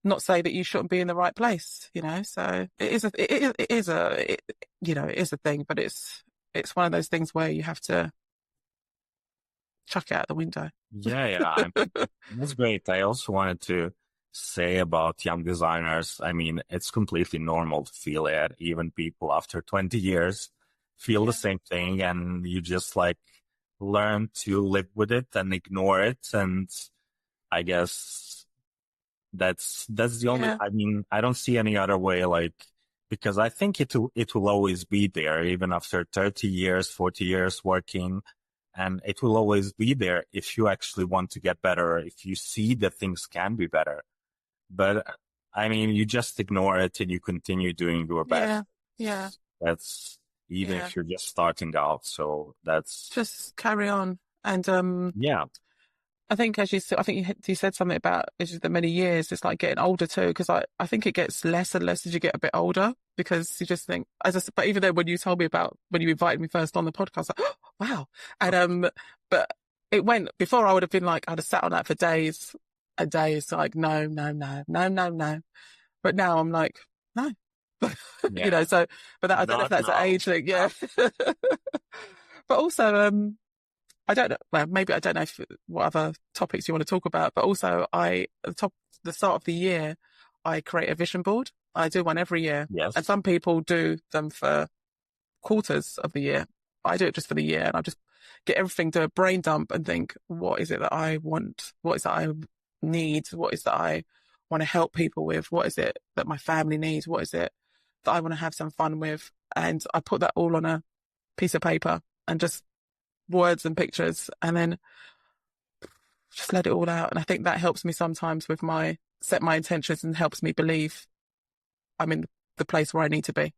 not say that you shouldn't be in the right place, So it is a thing, but it's one of those things where you have to chuck it out the window. Yeah. That's great. I also wanted to say about young designers, I mean, it's completely normal to feel it. Even people after 20 years feel the same thing, and you just like learn to live with it and ignore it. And I guess that's the only, I mean, I don't see any other way, like, because I think it will always be there, even after 30 years, 40 years working. And it will always be there if you actually want to get better, if you see that things can be better. But I mean, you just ignore it and you continue doing your best. Yeah. That's even if you're just starting out. So that's just carry on. And yeah. I think I think you said something about the many years. It's like getting older too, because I think it gets less and less as you get a bit older, because you just think, but even though when you told me about when you invited me first on the podcast, like, oh, wow. And but it went before. I would have been like, I'd have sat on that for days and days, like no. But now I'm like, no. So but that I don't know if that's an age thing, yeah. But also I don't know. Well, maybe I don't know what other topics you want to talk about, but also the start of the year, I create a vision board. I do one every year. Yes. And some people do them for quarters of the year. I do it just for the year, and I just get everything, do a brain dump and think, what is it that I want? What is it that I need? What is that I want to help people with? What is it that my family needs? What is it that I want to have some fun with? And I put that all on a piece of paper and just words and pictures, and then just let it all out. And I think that helps me sometimes with set my intentions, and helps me believe I'm in the place where I need to be.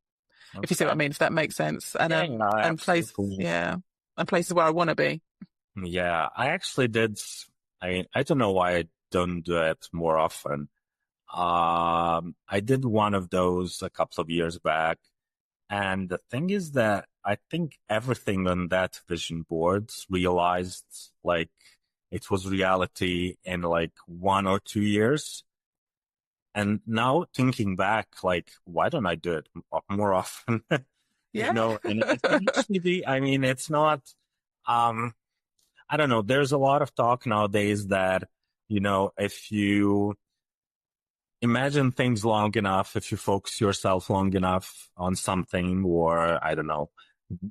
Okay. If you see what I mean, if that makes sense. And and places where I want to be. Yeah, I actually did. I mean, I don't know why I don't do it more often. I did one of those a couple of years back, and the thing is that I think everything on that vision board realized like it was reality in like 1 or 2 years. And now thinking back, like, why don't I do it more often? Yeah. And it can actually be, I mean, it's not, I don't know. There's a lot of talk nowadays that, if you imagine things long enough, if you focus yourself long enough on something, or I don't know,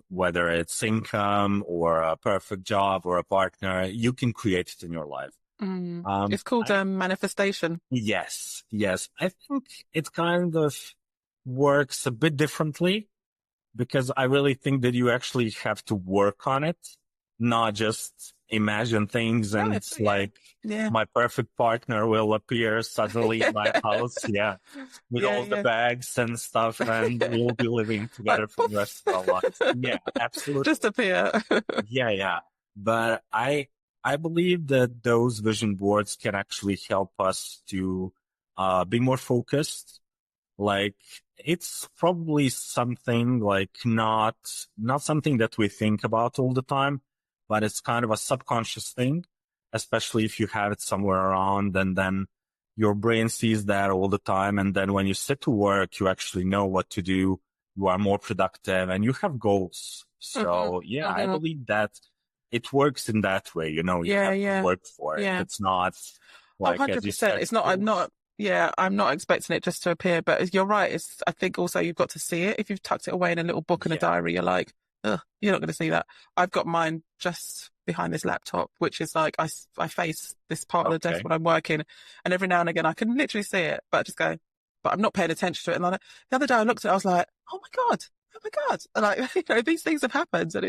whether it's income or a perfect job or a partner, you can create it in your life. It's called manifestation. Yes. I think it kind of works a bit differently because I really think that you actually have to work on it, not just imagine things and it's like my perfect partner will appear suddenly in my house. Yeah. With all the bags and stuff, and we'll be living together for the rest of our lives. Yeah, absolutely. Just appear. Yeah. But I believe that those vision boards can actually help us to be more focused. Like it's probably something like not something that we think about all the time, but it's kind of a subconscious thing, especially if you have it somewhere around and then your brain sees that all the time. And then when you sit to work, you actually know what to do. You are more productive and you have goals. So I believe that it works in that way. You have to work for it. It's not like 100%. It's not, I'm not expecting it just to appear, but you're right. I think also you've got to see it. If you've tucked it away in a little book and a diary, you're like, ugh, you're not going to see that. I've got mine just behind this laptop, which is like, I face this part of the desk when I'm working, and every now and again I can literally see it, but I just go, but I'm not paying attention to it. And like, the other day I looked at it, I was like, oh my God. And like, these things have happened and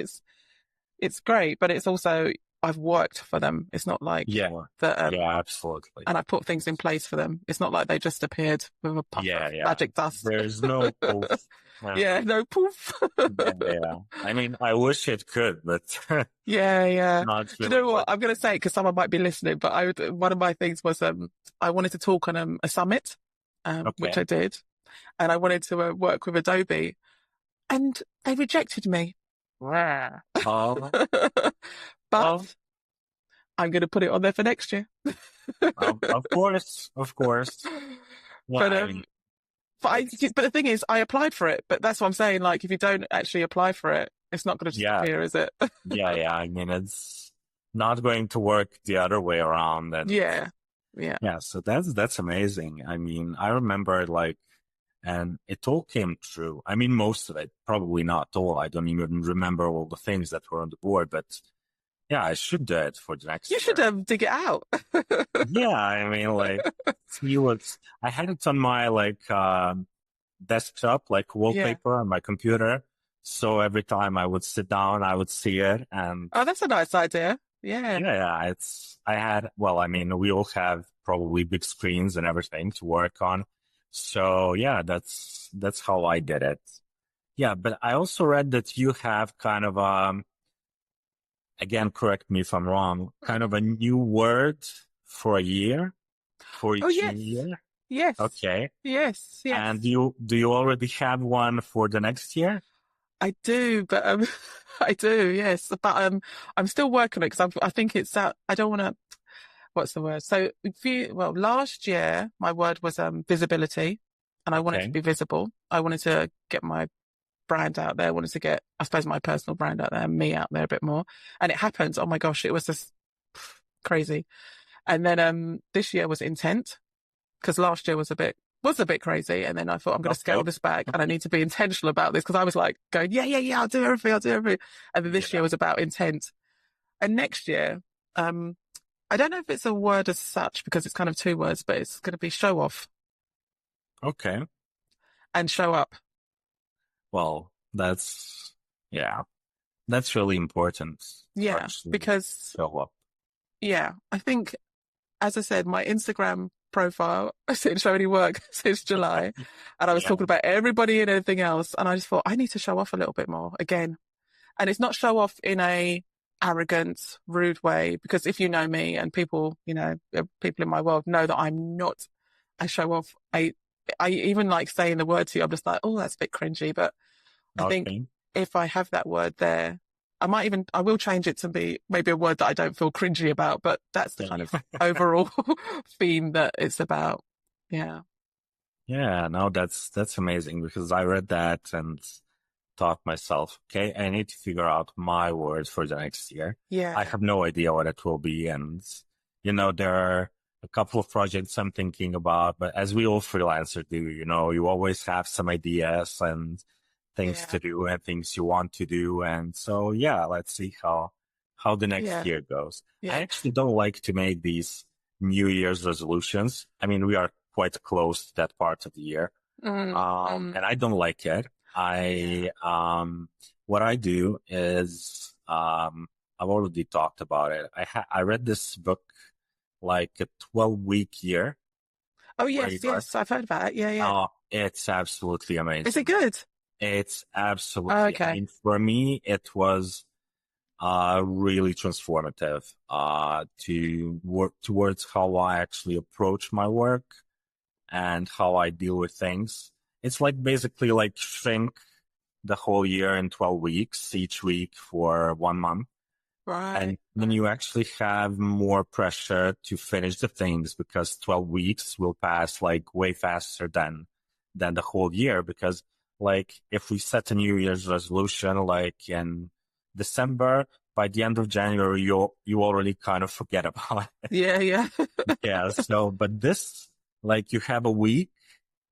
it's great, but it's also, I've worked for them. It's not like that. Absolutely. And I put things in place for them. It's not like they just appeared with a puff of magic dust. There's no poof. No poof. I mean, I wish it could, but Not Do you know what I'm going to say? Because someone might be listening, but one of my things was I wanted to talk on a summit, which I did, and I wanted to work with Adobe, and they rejected me. But I'm going to put it on there for next year. Of course. Well, but the thing is, I applied for it. But that's what I'm saying. Like, if you don't actually apply for it, it's not going to just appear, is it? I mean, it's not going to work the other way around. And so that's amazing. I mean, I remember and it all came true. I mean, most of it, probably not all. I don't even remember all the things that were on the board, but I should do it for the next year. You should dig it out. I mean, I had it on my desktop, like wallpaper on my computer. So every time I would sit down, I would see it. And that's a nice idea. Yeah. We all have probably big screens and everything to work on. So that's how I did it. Yeah, but I also read that you have kind of again, correct me if I'm wrong, kind of a new word for a year, for each year. Yes. Okay. Yes. And do you already have one for the next year? I do, but I do, yes. But I'm still working on it because I think it's out. I don't want to. What's the word? So last year my word was visibility, and I wanted to be visible. I wanted to get my brand out there. I wanted to get, I suppose, my personal brand out there, me out there a bit more. And it happened. Oh my gosh, it was just crazy. And then this year was intent, because last year was a bit crazy. And then I thought, I'm going to scale this back and I need to be intentional about this, because I was like going, I'll do everything. And then this year was about intent. And next year, I don't know if it's a word as such, because it's kind of two words, but it's going to be show off. Okay. And show up. Well, that's really important. Yeah, because show up. Yeah, I think, as I said, my Instagram profile didn't show any work since July, and I was talking about everybody and everything else, and I just thought I need to show off a little bit more again. And it's not show off in a arrogant, rude way, because if you know me and people in my world know that I'm not a show off. I even like saying the word to you, I'm just like, oh, that's a bit cringy, but I think if I have that word there, I will change it to be maybe a word that I don't feel cringy about, but that's the kind of overall theme that it's about. Yeah. Yeah, no, that's amazing because I read that and thought myself, okay, I need to figure out my words for the next year. Yeah. I have no idea what it will be. And, there are a couple of projects I'm thinking about, but as we all freelancers do, you always have some ideas and things to do and things you want to do. And so, yeah, let's see how the next year goes. Yeah. I actually don't like to make these New Year's resolutions. I mean, we are quite close to that part of the year. And I don't like it. What I do is, I've already talked about it. I read this book, like a 12-week year. Oh, yes. I've heard about it. Yeah. Oh, it's absolutely amazing. Is it good? It's absolutely, okay. I mean, for me, it was, really transformative, to work towards how I actually approach my work and how I deal with things. It's like basically like shrink the whole year in 12 weeks, each week for 1 month. Right. And then you actually have more pressure to finish the things because 12 weeks will pass like way faster than the whole year. Because like if we set a New Year's resolution, like in December, by the end of January, you already kind of forget about it. Yeah. Yeah. So, but this, like you have a week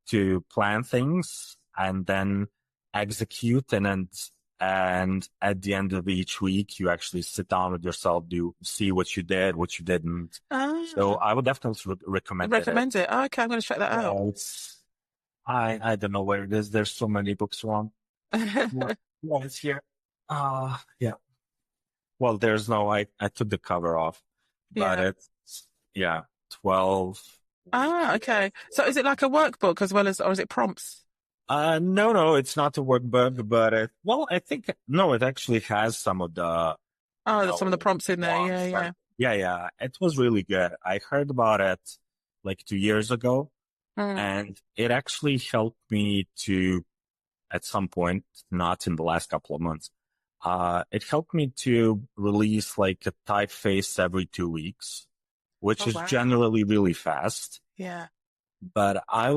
to plan things and then execute, and at the end of each week, you actually sit down with yourself, see what you did, what you didn't. So I would definitely recommend it. Recommend it. Oh, okay, I'm going to check that out. I don't know where it is. There's so many books around. It's here. Yeah. Well, there's no, I took the cover off, but it's 12. Okay. So is it like a workbook as well as, or is it prompts? No, it's not a workbook, but I think, no, it actually has some of the, some of the prompts in there. Yeah. It was really good. I heard about it like 2 years ago, and it actually helped me to, at some point, not in the last couple of months, it helped me to release like a typeface every 2 weeks, which is generally really fast. Yeah. But I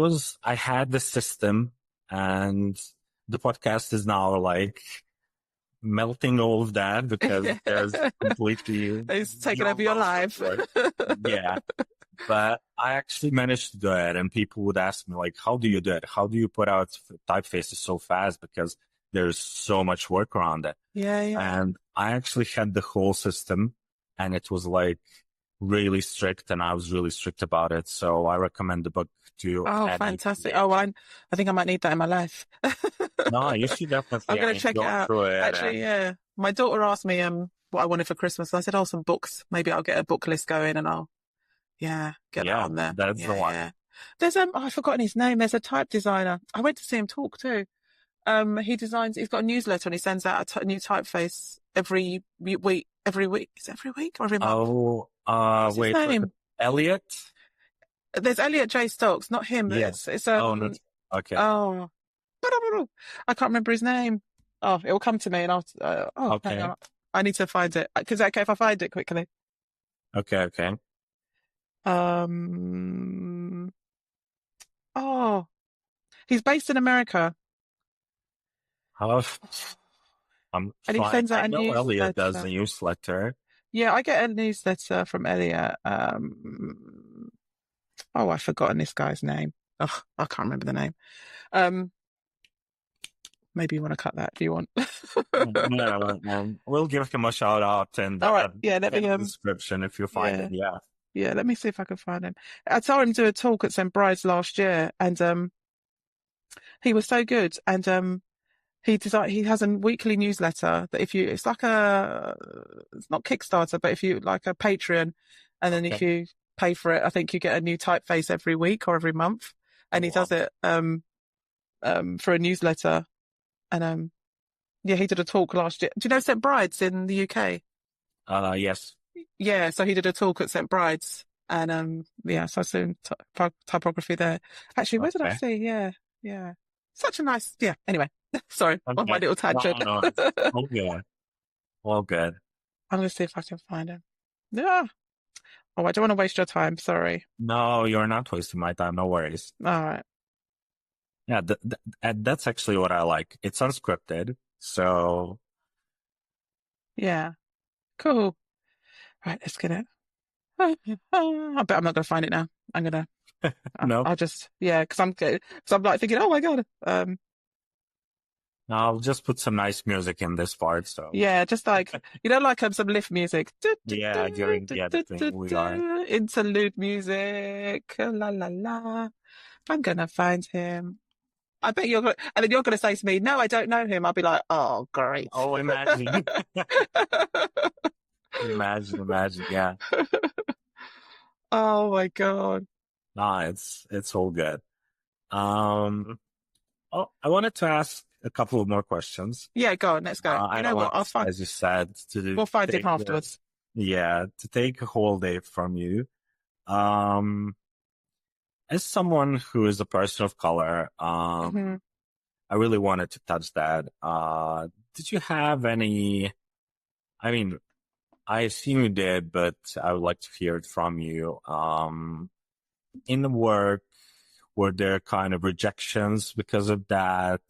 had the system, and the podcast is now like melting all of that because there's completely it's taken over your life. Yeah. But I actually managed to do it, and people would ask me like, how do you do it? How do you put out typefaces so fast? Because there's so much work around it. Yeah. And I actually had the whole system, and it was like really strict, and I was really strict about it. So I recommend the book to. Oh, fantastic. Oh, well, I think I might need that in my life. No, you should definitely. I'm going to check it out. Actually, yeah. My daughter asked me what I wanted for Christmas. I said, some books. Maybe I'll get a book list going and I'll, get that on there. That's the one. Yeah. There's, I've forgotten his name. There's a type designer. I went to see him talk too. He's got a newsletter and he sends out a new typeface every week. Every week? Is it every week or every month? What's his name? Elliot? There's Elliot J. Stokes, not him. Yes. It's okay. Oh, I can't remember his name. Oh, it will come to me and I'll, okay. Hang on. I need to find it. Is that okay if I find it quickly? Okay. He's based in America. And he sends out a newsletter. Elliot does a newsletter. Yeah, I get a newsletter from Elliot. I've forgotten this guy's name. Oh, I can't remember the name. Maybe you want to cut that if you want. No, we'll give him a shout out and all right. Let me the description if you find it. Yeah, let me see if I can find him. I saw him do a talk at St. Bride's last year, and he was so good. And he has a weekly newsletter that it's not Kickstarter, but if you like a Patreon, and then if you pay for it, I think you get a new typeface every week or every month. And he does it for a newsletter. And he did a talk last year. Do you know St. Bride's in the UK? Yes. Yeah, so he did a talk at St. Bride's, and so I saw typography there. Actually, where did I see? Yeah. such a nice, yeah. Anyway, sorry, on my Okay. little No, tangent. no, it's all good. All good. I'm going to see if I can find him. Yeah. Oh, I don't want to waste your time. Sorry. No, you're not wasting my time. No worries. All right. Yeah, and that's actually what I like. It's unscripted. So, Yeah. Cool. Right. Let's get it. I bet I'm not going to find it now. I'm going to, no, I'll just, yeah, because I'm like thinking, oh my God. I'll just put some nice music in this part. So, Yeah, just like, like some lift music. yeah, during the editing, we are. Interlude music. La la la. I'm gonna find him. I bet and then you're gonna say to me, no, I don't know him. I'll be like, oh, great. Oh, imagine. Imagine. Yeah. Oh my God. Nah, it's all good. Oh, I wanted to ask a couple of more questions. Yeah, go on, let's go. I You don't know what? want, as you said, We'll find him take afterwards. to take a whole day from you. Um, as someone who is a person of color, Hmm. I really wanted to touch that. Did you have any? I mean, I assume you did, but I would like to hear it from you. In the work, were there kind of rejections because of that?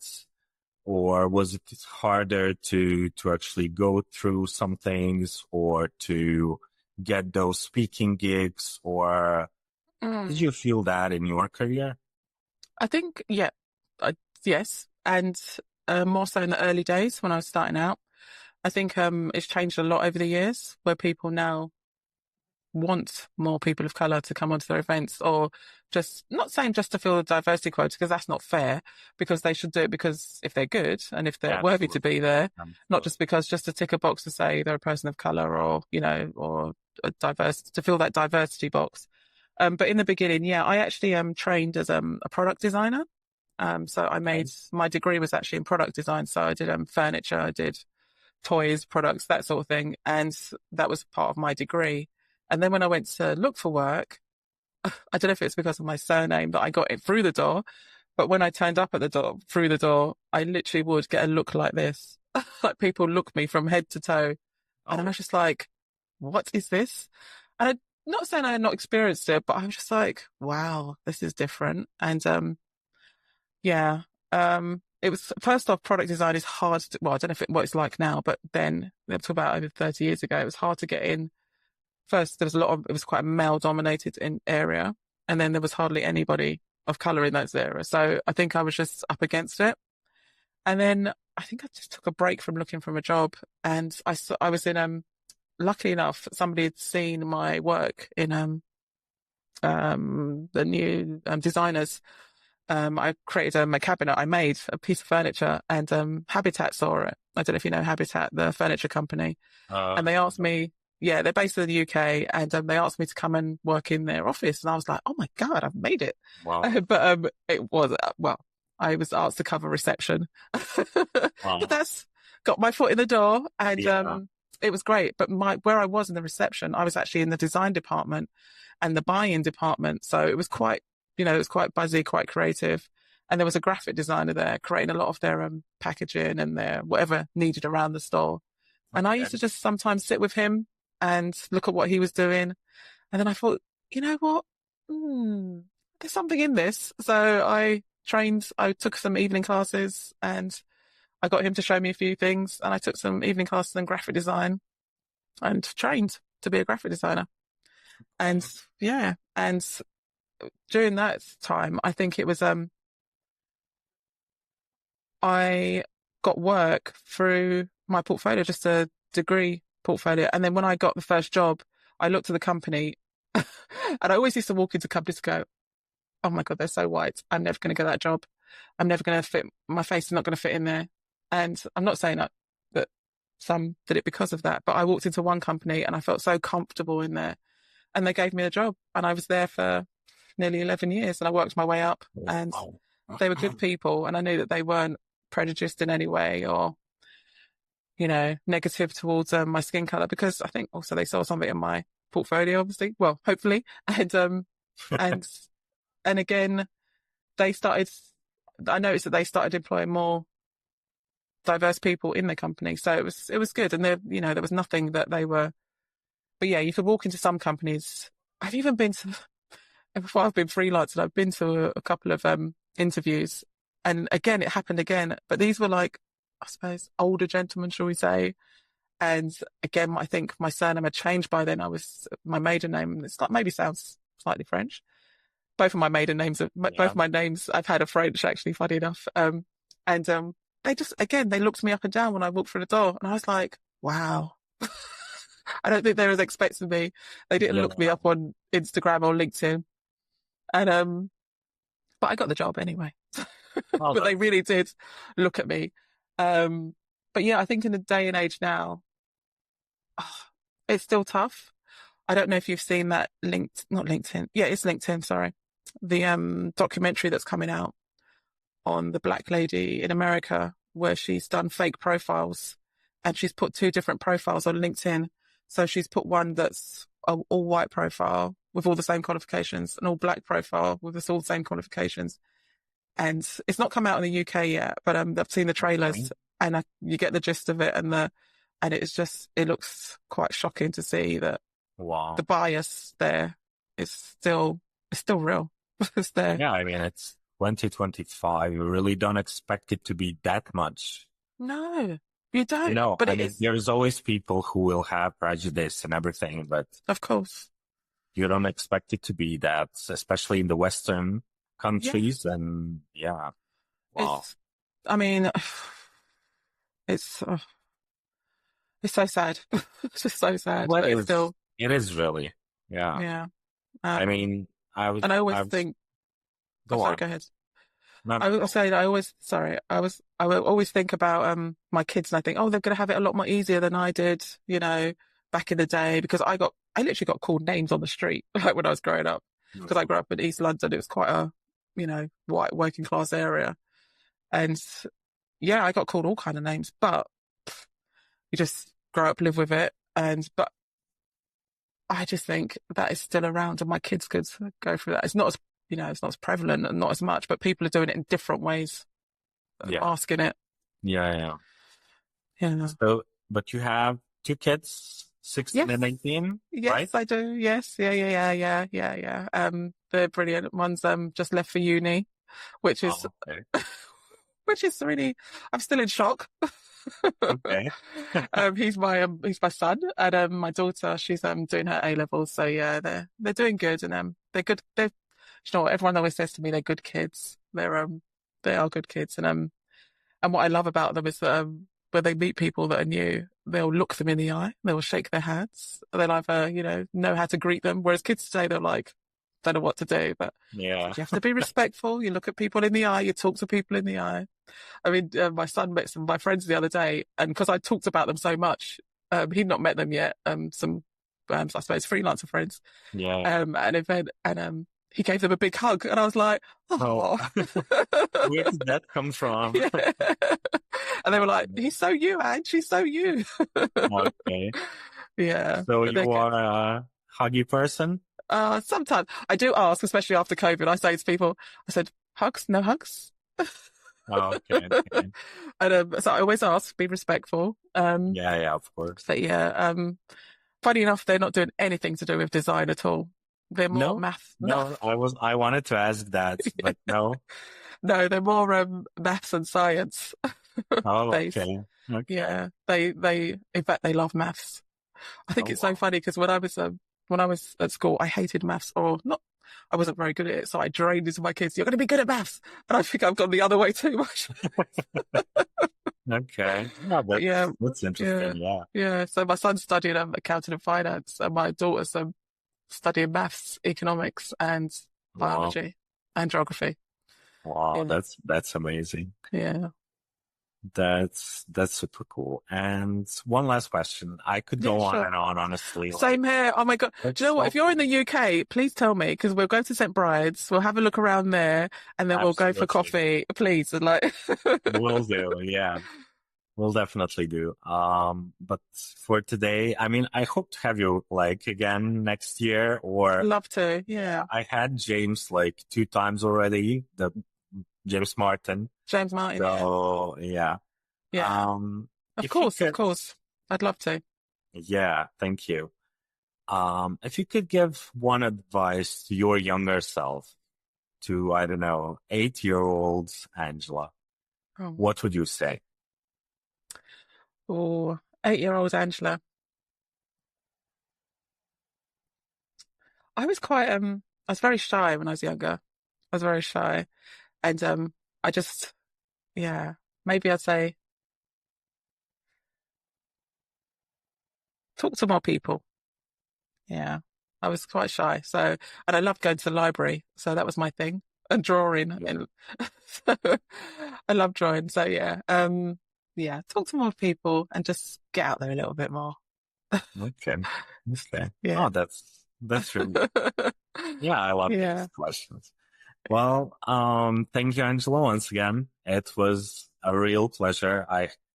Or was it harder to actually go through some things or to get those speaking gigs? Or did you feel that in your career? I think, yeah, yes. And more so in the early days when I was starting out. I think it's changed a lot over the years where people now want more people of colour to come onto their events, or just not saying just to fill the diversity quota, because that's not fair, because they should do it because if they're good and if they're worthy to be there, not just because just to tick a box to say they're a person of colour, or or a diverse, to fill that diversity box. But in the beginning, yeah, I actually trained as a product designer. So I made, my degree was actually in product design. So I did furniture, I did toys, products, that sort of thing. And that was part of my degree. And then when I went to look for work, I don't know if it's because of my surname that I got it through the door, but when I turned up at the door, through the door, I literally would get a look like this. Like people look me from head to toe. And I was just like, what is this? And I'm not saying I had not experienced it, but I was just like, wow, this is different. And yeah, it was, first off, product design is hard to, well, I don't know what it's like now, but then, up to about over 30 years ago, it was hard to get in. First, there was it was quite a male dominated area. And then there was hardly anybody of colour in those areas. So I think I was just up against it. And then I think I just took a break from looking for a job. And I was in, luckily enough, somebody had seen my work in the new designers. I created a cabinet. I made a piece of furniture, and Habitat saw it. I don't know if you know Habitat, the furniture company. And they asked me, yeah, they're based in the UK, and they asked me to come and work in their office. And I was like, oh my God, I've made it. Wow. But it was, well, I was asked to cover reception. Wow. But that's got my foot in the door, and Yeah. it was great. But where I was in the reception, I was actually in the design department and the buy-in department. So it was quite, it was quite buzzy, quite creative. And there was a graphic designer there creating a lot of their packaging and their whatever needed around the store. And I used to just sometimes sit with him and look at what he was doing. And then I thought, you know what? There's something in this. So I took some evening classes, and I got him to show me a few things. And I took some evening classes in graphic design and trained to be a graphic designer. And yeah, and during that time, I think it was, I got work through my portfolio, just a degree portfolio. And then when I got the first job, I looked at the company and I always used to walk into companies and go, oh my God, they're so white. I'm never going to get that job. I'm never going to fit. My face is not going to fit in there. And I'm not saying that some did it because of that, but I walked into one company and I felt so comfortable in there, and they gave me a job, and I was there for nearly 11 years, and I worked my way up, and they were good people. And I knew that they weren't prejudiced in any way or, negative towards my skin color, because I think also they saw something in my portfolio, obviously. Well, hopefully. And, and again, they started, I noticed that they started employing more diverse people in their company. So it was good. And there, you know, there was nothing that they were, but yeah, you could walk into some companies. I've even been to, before I've been freelancing, I've been to a couple of interviews, and again, it happened again, but these were like, I suppose, older gentlemen, shall we say. And again, I think my surname had changed by then. My maiden name, it's like, maybe sounds slightly French. Both of my maiden names, both my names, I've had a French, actually, funny enough. They just, again, they looked me up and down when I walked through the door, and I was like, wow. I don't think they was expecting me. They didn't look me up on Instagram or LinkedIn. And, but I got the job anyway. But they really did look at me. But yeah, I think in the day and age now, it's still tough. I don't know if you've seen that not LinkedIn. Yeah, it's LinkedIn, sorry. The documentary that's coming out on the black lady in America, where she's done fake profiles, and she's put 2 different profiles on LinkedIn. So she's put one that's an all white profile with all the same qualifications, an all black profile with all the same qualifications. And it's not come out in the UK yet, but I've seen the trailers, and you get the gist of it, and it looks quite shocking to see that the bias there is still real. It's there. Yeah, I mean, it's 2025. You really don't expect it to be that much. No, you don't. No, but there's always people who will have prejudice and everything, but of course, you don't expect it to be that, especially in the Western countries. Yeah. And yeah, wow. It's so sad. It's just so sad. Well, it is really, yeah. Yeah. I mean, I always think. Go on. Go ahead. No. I will say that I will always think about my kids, and I think, oh, they're going to have it a lot more easier than I did, you know, back in the day, because I literally got called names on the street, like when I was growing up, because I grew up in East London. It was quite a, you know, white working class area. And yeah, I got called all kind of names, but you just grow up, live with it. But I just think that is still around, and my kids could go through that. It's not as, you know, it's not as prevalent and not as much, but people are doing it in different ways. Asking it. Yeah. So, but you have 2 kids, 16 and 18, yes, right? I do. Yes. Yeah. They're brilliant. One's just left for uni, which is, which is really, I'm still in shock. Okay. He's my son, and my daughter, she's doing her A-levels. So yeah, they're doing good, and they're good. You know what everyone always says to me, they're good kids. They are good kids, and what I love about them is that when they meet people that are new, they'll look them in the eye, they'll shake their hands, they'll either, you know how to greet them. Whereas kids today, they're like, don't know what to do, but you have to be respectful. You look at people in the eye, you talk to people in the eye. I mean, my son met some of my friends the other day, and because I talked about them so much, he'd not met them yet. Some, I suppose, freelancer friends. Yeah. At an event, and he gave them a big hug, and I was like, oh. Where did that come from? Yeah. And they were like, he's so you, Ange, he's so you. Okay. Yeah. So you are a huggy person? Sometimes I do ask, especially after COVID. I say to people, I said, hugs, no hugs. Oh, okay. And so I always ask, be respectful. Yeah, of course. But yeah, funny enough, they're not doing anything to do with design at all. They're more math. No, I wanted to ask that, but no. No, they're more maths and science. Oh, okay. Yeah, they in fact they love maths. I think it's so funny because when I was at school, I hated maths, or not. I wasn't very good at it, so I drained into my kids, you're going to be good at maths. And I think I've gone the other way too much. Okay. That's interesting. Yeah. So my son's studying accounting and finance, and my daughter's studying maths, economics, and biology and geography. Wow, that's amazing. Yeah. That's super cool. And one last question. I could go on and on, honestly. Same here. Oh my God. Do you know what? If you're in the UK, please tell me, because we'll go to St. Bride's. We'll have a look around there, and then we'll go for coffee, please. And Will do. Yeah, we'll definitely do. But for today, I mean, I hope to have you again next year, or love to. Yeah. I had James 2 times already. James Martin. James Martin. So yeah. Yeah. Of if you could- course. I'd love to. Yeah, thank you. If you could give one advice to your younger self, to, I don't know, 8-year-old Angela, Oh, what would you say? 8-year-old Angela. I was I was very shy when I was younger. I was very shy. And I just, yeah, maybe I'd say talk to more people. Yeah, I was quite shy. So, and I loved going to the library. So that was my thing. And drawing. Yeah. And so I love drawing. So yeah, yeah, talk to more people and just get out there a little bit more. Okay. Okay. Yeah. Oh, that's really, yeah, I love Yeah. these questions. Well, thank you, Angela, once again. It was a real pleasure.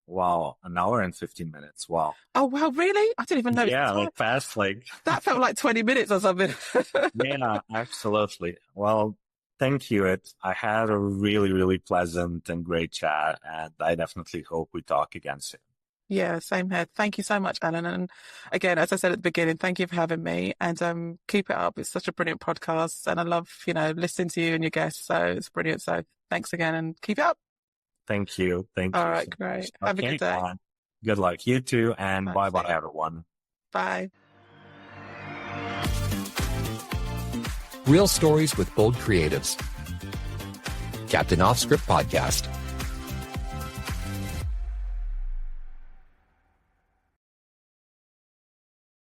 Wow, an hour and 15 minutes. Wow. Oh, wow, really? I didn't even know. Yeah, like fast, like. That felt like 20 minutes or something. Yeah, absolutely. Well, thank you. I had a really, really pleasant and great chat, and I definitely hope we talk again soon. Yeah, same here. Thank you so much, Alan. And again, as I said at the beginning, thank you for having me and keep it up. It's such a brilliant podcast and I love, listening to you and your guests. So it's brilliant. So thanks again and keep it up. Thank you. Thank you. All right, great. Have a good day. Good luck. You too. And Right, bye-bye, see ya. everyone. Bye. Real stories with bold creatives. Captain OffScript Podcast.